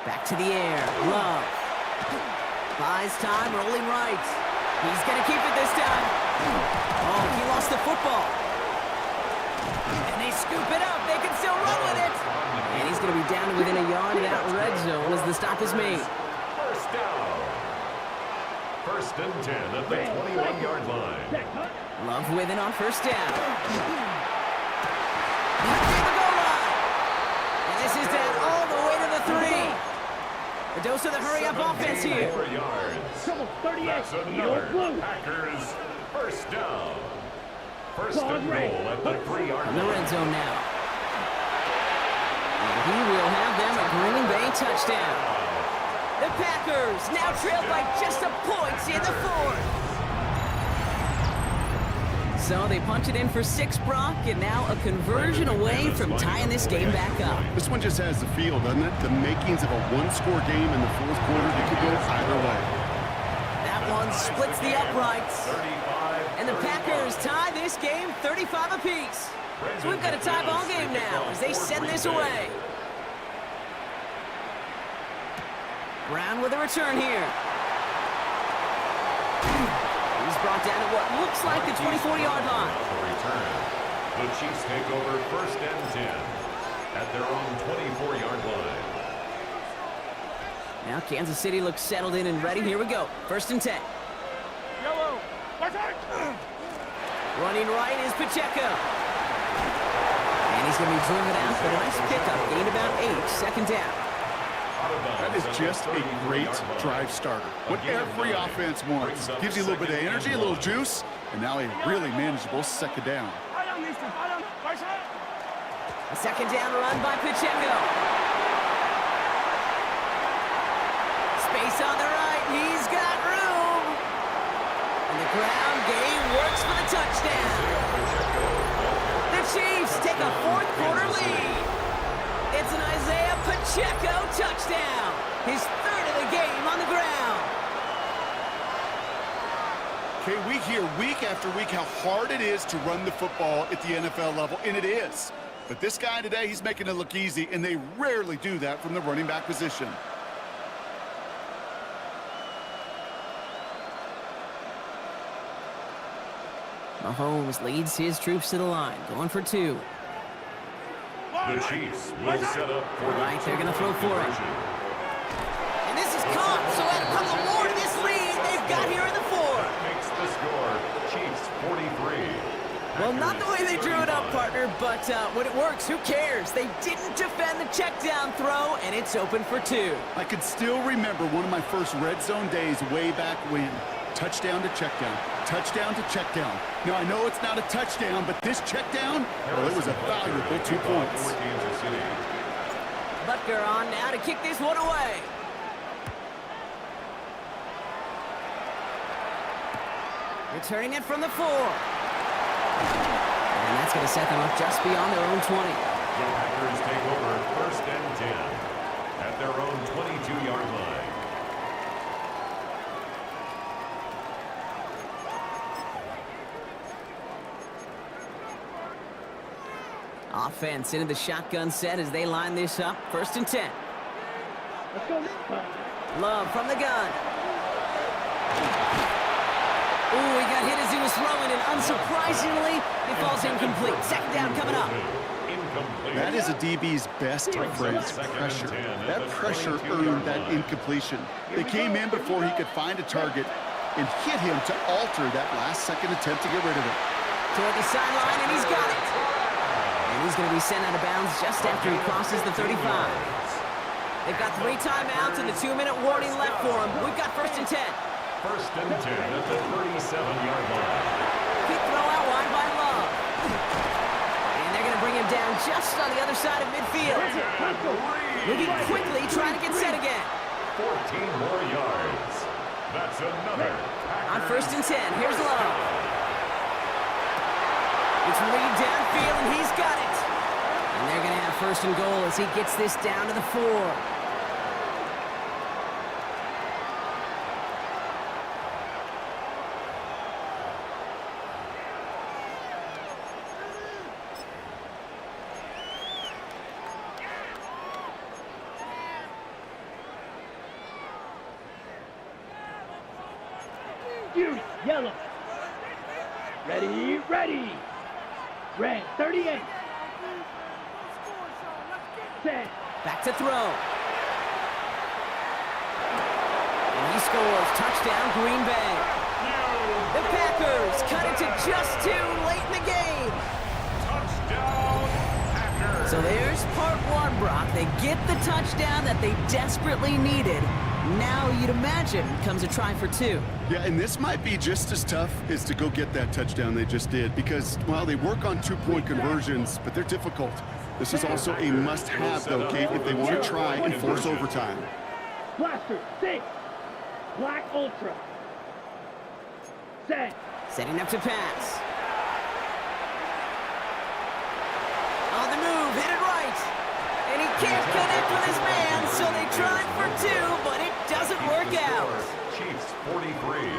Back to the air. Love. Buys time, rolling right. He's going to keep it this time. Oh, he lost the football. And they scoop it up. They can still run with it. And he's going to be down within a yard of that red zone as the stop is made. First down. 1st and 10 at the 21-yard line. Love with it on 1st down. He's near the goal line. And this is down all the way to the 3. A dose of the hurry-up offense here. 4 yards. That's another Packers 1st down. 1st and goal at the 3-yard In the line. red zone now. And he will have them a Green Bay touchdown. The Packers now trail by just a point in the 4th. So they punch it in for 6, Brock, and now a conversion away from tying this game back up. This one just has the feel, doesn't it? The makings of a one-score game in the 4th quarter. It could go either way. That one splits the uprights. And the Packers tie this game 35 apiece. So we've got a tie ball game now as they send this away. Brown with a return here. He's brought down at what looks like the 24-yard line. The Chiefs take over 1st and 10 at their own 24-yard line. Now Kansas City looks settled in and ready. Here we go. 1st and 10. Running right is Pacheco. And he's going to be driven out, but a nice pickup. Gained about 8. 2nd down. That is just a great drive starter. What every offense wants. Gives you a little bit of energy, a little juice, and now a really manageable 2nd down. A 2nd down run by Pacheco. Space on the right. He's got room. And the ground game works for the touchdown. The Chiefs take a 4th quarter lead. It's an Isaiah Pacheco touchdown. His 3rd of the game on the ground. Okay, we hear week after week how hard it is to run the football at the NFL level, and it is. But this guy today, he's making it look easy, and they rarely do that from the running back position. Mahomes leads his troops to the line, going for 2. The Chiefs will set up for the Right, they're going to throw for it. And this is caught, so that'll come the more to this lead they've got here in the 4. makes the score Chiefs 43. Well, not the way they drew it up, partner, but when it works, who cares? They didn't defend the check down throw, and it's open for 2. I can still remember one of my first red zone days way back when. Touchdown to check down. Touchdown to check down. Now, I know it's not a touchdown, but this check down, well, it was a valuable 2 points. Butker on now to kick this one away. Returning it from the 4. And that's going to set them up just beyond their own 20. The Packers take over 1st and 10 at their own 22-yard line. Offense into the shotgun set as they line this up. 1st and 10. Let's go. Love from the gun. Ooh, he got hit as he was throwing, and unsurprisingly, it falls incomplete. 2nd down coming up. That is a DB's best friend's pressure. That pressure earned that incompletion. They came in before he could find a target and hit him to alter that last-second attempt to get rid of it. Toward the sideline, and he's got it. And he's going to be sent out of bounds just after he crosses the 35. They've got 3 timeouts and a 2-minute warning left for him. We've got 1st and 10. 1st and 10 at the 37-yard line. Quick throw out wide by Love. And they're going to bring him down just on the other side of midfield. Moving quickly, trying to get set again. 14 more yards. That's another. On 1st and 10, here's Love. It's Reed downfield, and he's got it. And they're going to have 1st and goal as he gets this down to the 4. Fury, yellow. Ready, ready. Red, 38. Set. Back to throw. And he scores. Touchdown, Green Bay. The Packers cut it to just 2 late in the game. Touchdown, Packers. So there's part 1, Brock. They get the touchdown that they desperately needed. Now, you'd imagine, comes a try for 2. Yeah, and this might be just as tough as to go get that touchdown they just did because, well, they work on 2-point conversions, but they're difficult. This is also a must-have, though, Kate, if they want to try and force overtime. Blaster, 6. Black Ultra. Set. Setting up to pass. On the move, hit it right. And he can't connect with his man, so they tried for 2, but it doesn't work out. Chiefs 43.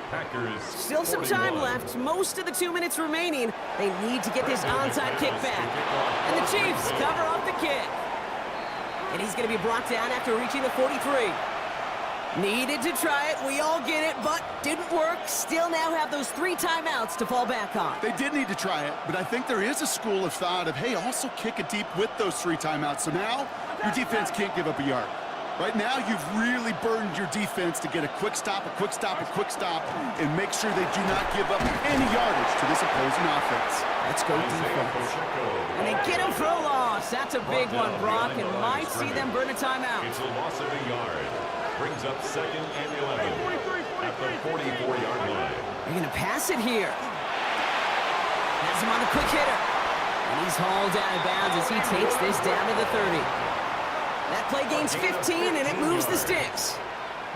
Packers Still some time left. Most of the 2 minutes remaining. They need to get this onside kick back. And the Chiefs cover up the kick. And he's going to be brought down after reaching the 43. Needed to try it. We all get it, but didn't work. Still now have those 3 timeouts to fall back on. They did need to try it, but I think there is a school of thought of, hey, also kick it deep with those 3 timeouts. So now your defense can't give up a yard. Right now, you've really burdened your defense to get a quick stop, a quick stop, a quick stop, and make sure they do not give up any yardage to this opposing offense. Let's go defense. And they get him for a loss. That's a big one, Brock, and might see them burn a timeout. It's a loss of a yard. Brings up 2nd and 11 at the 44-yard line. They're going to pass it here. Has him on the quick hitter. And he's hauled out of bounds as he takes this down to the 30. That play gains 15, and it moves the sticks.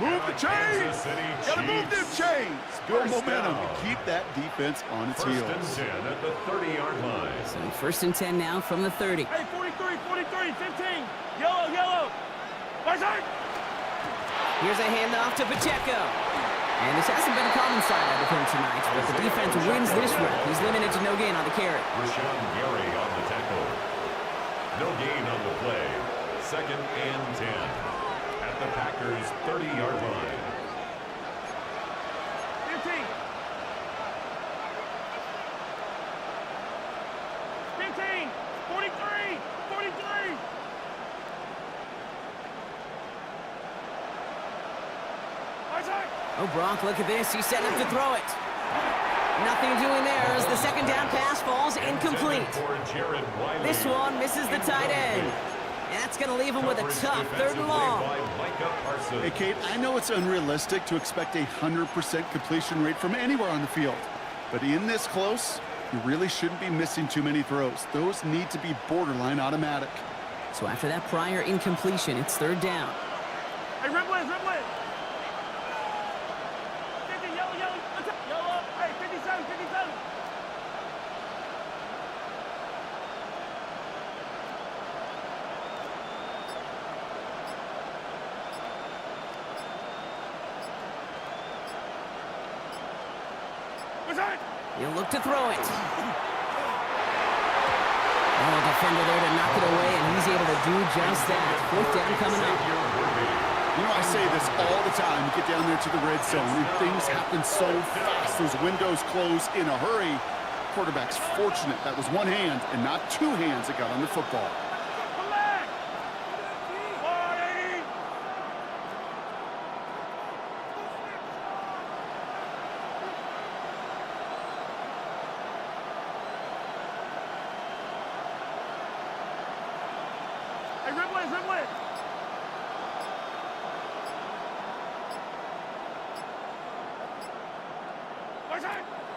Move the chains! Gotta move them chains! Build momentum and keep that defense on its heels. 1st and 10 at the 30-yard line. So 1st and 10 now from the 30. Hey, 43, 43, 15. Yellow, yellow. Where's that? Here's a handoff to Pacheco. And this hasn't been a common side out of him tonight, but the defense wins this rep. He's limited to no gain on the carry. Rashawn Gary on the tackle. No gain on the play. 2nd and 10 at the Packers' 30-yard line. 15. 15. 43. 43. Oh, Brock, look at this. He's setting up to throw it. Nothing doing there as the second down pass falls incomplete. This one misses the tight end. And that's going to leave him with a tough 3rd and long. Hey, Kate, I know it's unrealistic to expect a 100% completion rate from anywhere on the field. But in this close, you really shouldn't be missing too many throws. Those need to be borderline automatic. So after that prior incompletion, it's 3rd down. Hey, red blitz, red blitz. 50, yellow, yellow. Yellow. Hey, 57, 57. He'll look to throw it. Oh, defender there to knock it away, and he's able to do just that. 4th down coming up. You know, I say this all the time. You get down there to the red zone, and things happen so fast. Those windows close in a hurry. Quarterback's fortunate that was one hand and not 2 hands that got on the football. Hey, red blitz, red blitz.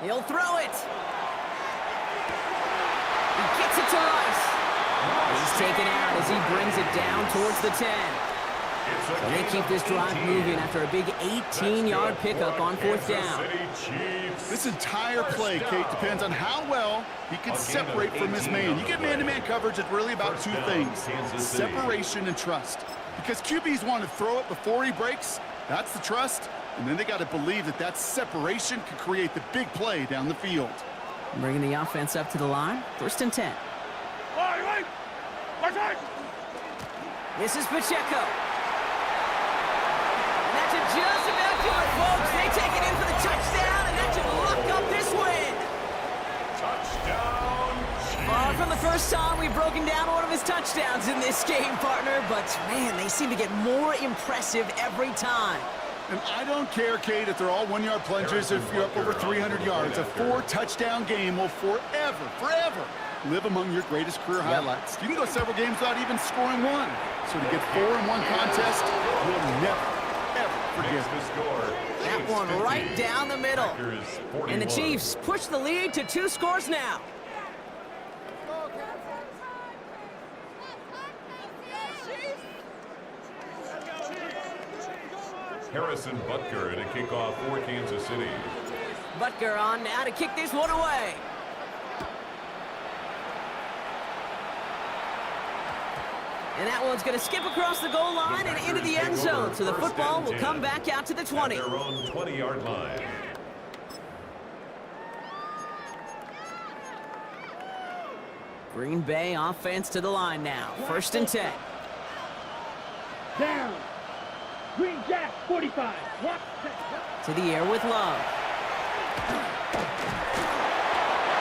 He'll throw it. He gets it to Rice. He's taken out as he brings it down towards the 10. So they keep this drive moving after a big 18-yard pickup on 4th down. This entire play, Kate, depends on how well he can separate from his man. You get man-to-man coverage, it's really about 2 things, separation and trust. Because QBs want to throw it before he breaks, that's the trust, and then they got to believe that that separation can create the big play down the field. Bringing the offense up to the line, 1st and 10. This is Pacheco. And that should just about do it, folks. They take it in for the touchdown, and that should lock up this win. Touchdown. Far from the first time we've broken down one of his touchdowns in this game, partner, but man, they seem to get more impressive every time. And I don't care, Kate, if they're all 1-yard plunges, if you're up over 300 yards. A 4-touchdown game will forever live among your greatest career highlights. You can go several games without even scoring 1. So to get 4 in one contest, you'll never, ever forget the score. That one right down the middle. And the Chiefs push the lead to 2 scores now. Harrison Butker to kick off for Kansas City. Butker on now to kick this one away. And that one's going to skip across the goal line and into the end zone. So the football will come back out to the 20. At their own 20-yard line. Green Bay offense to the line now. 1st and 10. Down. Green Jack, 45. What? To the air with Love.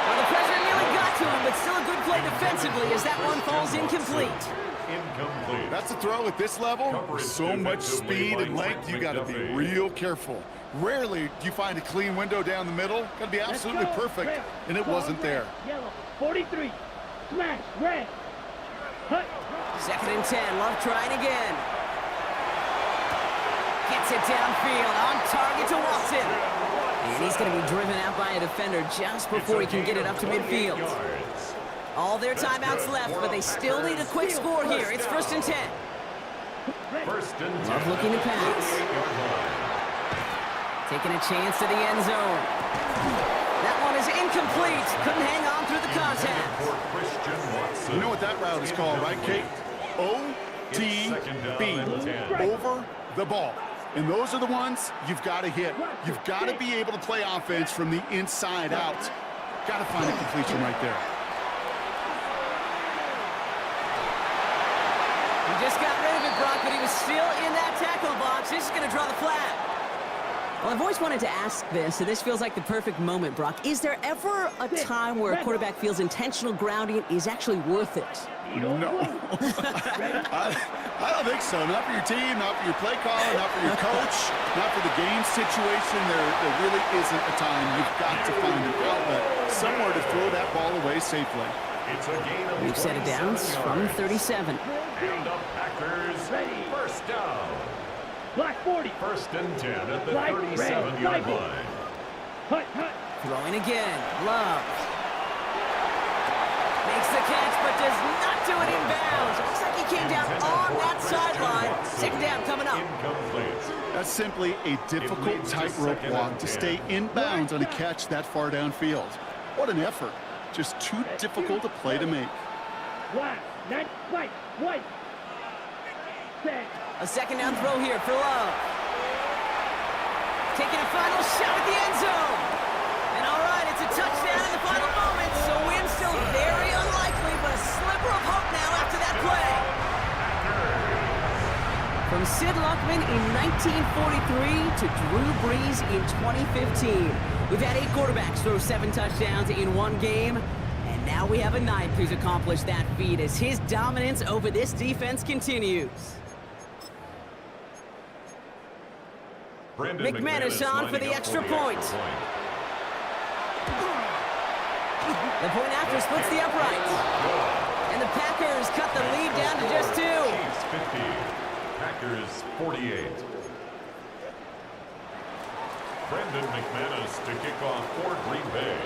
Well, the pressure nearly got to him, but still a good play defensively as that one falls incomplete. Incomplete. That's a throw at this level. With so much speed and length, you got to be real careful. Rarely do you find a clean window down the middle. Got to be absolutely perfect, and it wasn't there. Yellow, 43. Smash, red. Hut. 2nd and 10. Love trying again. Gets it downfield, on target to Watson. And he's going to be driven out by a defender just before he can get it up to midfield. All their timeouts left, but they still need a quick score here. It's 1st and 10. Love looking to pass. Taking a chance to the end zone. That one is incomplete. Couldn't hang on through the contact. You know what that route is called, right, Kate? OTB. Over the ball. And those are the ones you've got to hit. You've got to be able to play offense from the inside out. Got to find a completion right there. He just got rid of it, Brock, but he was still in that tackle box. This is going to draw the flag. Well, I've always wanted to ask this, so this feels like the perfect moment, Brock. Is there ever a time where a quarterback feels intentional grounding is actually worth it? No. I don't think so. Not for your team, not for your play caller, not for your coach, not for the game situation. There really isn't a time. You've got to find an outlet, somewhere to throw that ball away safely. It's a gain of We've set it down from 37. And the Packers first down. Black 40. First and 10 at the Black 37-yard red. line. Hut, hut. Throwing again. Love. Makes the catch, but does not do it in bounds. Looks like he came down on that sideline. Second down coming up. Incomplete. That's simply a difficult tightrope walk to stay in bounds on a catch that far downfield. What an effort. Just too difficult a play to make. Black, net, white. Set. A second down throw here for Love. Taking a final shot at the end zone. And all right, it's a touchdown in the final moments. So win still very unlikely, but a sliver of hope now after that play. From Sid Luckman in 1943 to Drew Brees in 2015. We've had 8 quarterbacks throw 7 touchdowns in one game. And now we have a 9th who's accomplished that feat as his dominance over this defense continues. McManus on for the extra point. The point after splits the uprights. And the Packers cut the lead down to just 2. Chiefs 50, Packers 48. Brendan McManus to kick off for Green Bay.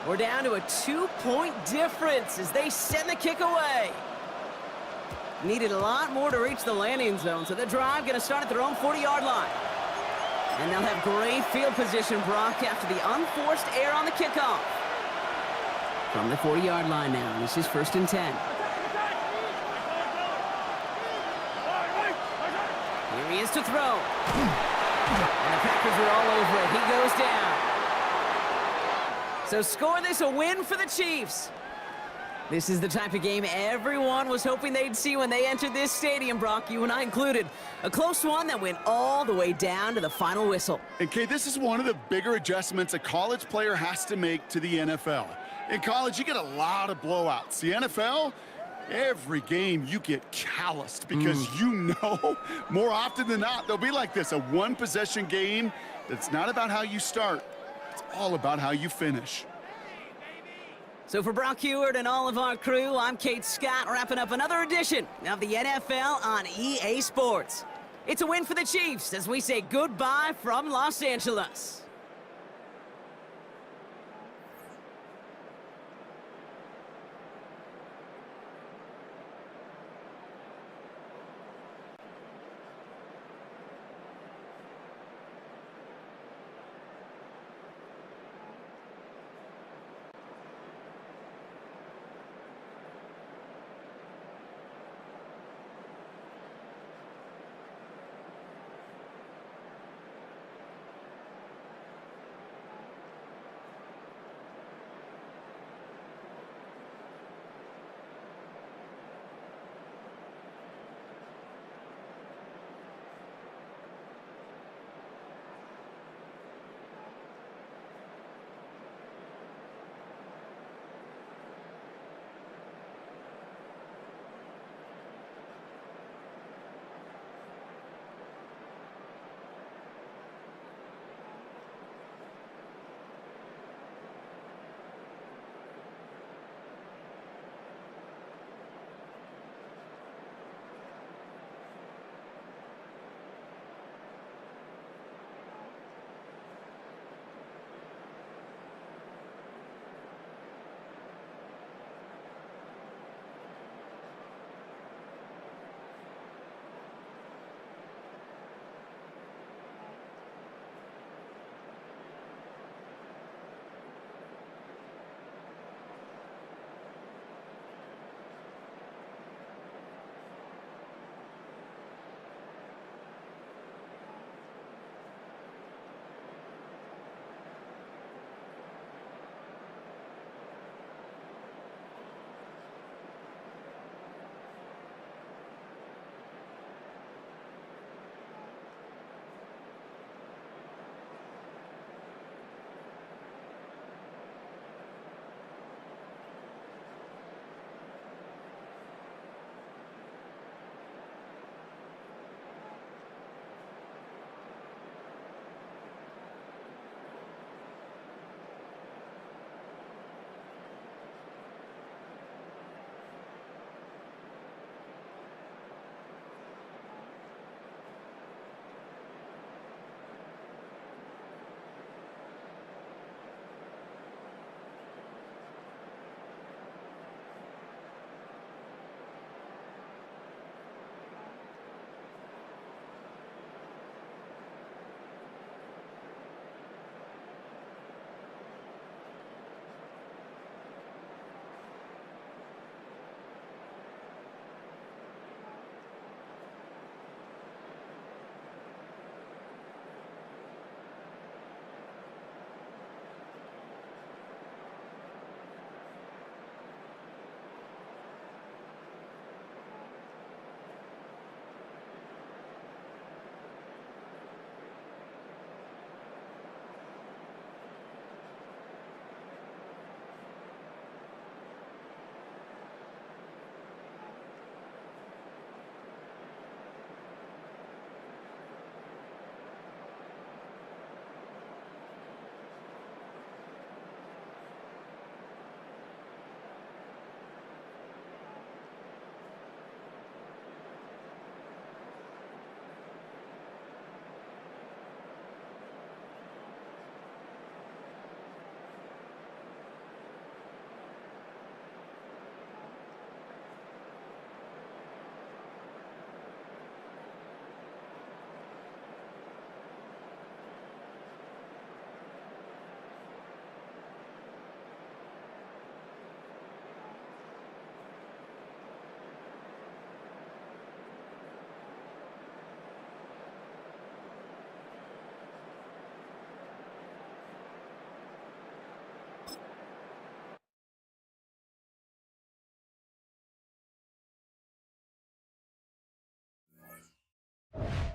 We're down to a 2-point difference as they send the kick away. Needed a lot more to reach the landing zone, so the drive going to start at their own 40-yard line. And they'll have great field position, Brock, after the unforced error on the kickoff. From the 40-yard line now, this is 1st and 10. Here he is to throw. And the Packers are all over it. He goes down. So score this a win for the Chiefs. This is the type of game everyone was hoping they'd see when they entered this stadium, Brock, you and I included. A close one that went all the way down to the final whistle. And Kay, this is one of the bigger adjustments a college player has to make to the NFL. In college, you get a lot of blowouts. The NFL, every game you get calloused because you know more often than not they'll be like this, a one-possession game that's not about how you start. It's all about how you finish. So for Brock Heward and all of our crew, I'm Kate Scott, wrapping up another edition of the NFL on EA Sports. It's a win for the Chiefs as we say goodbye from Los Angeles. 10.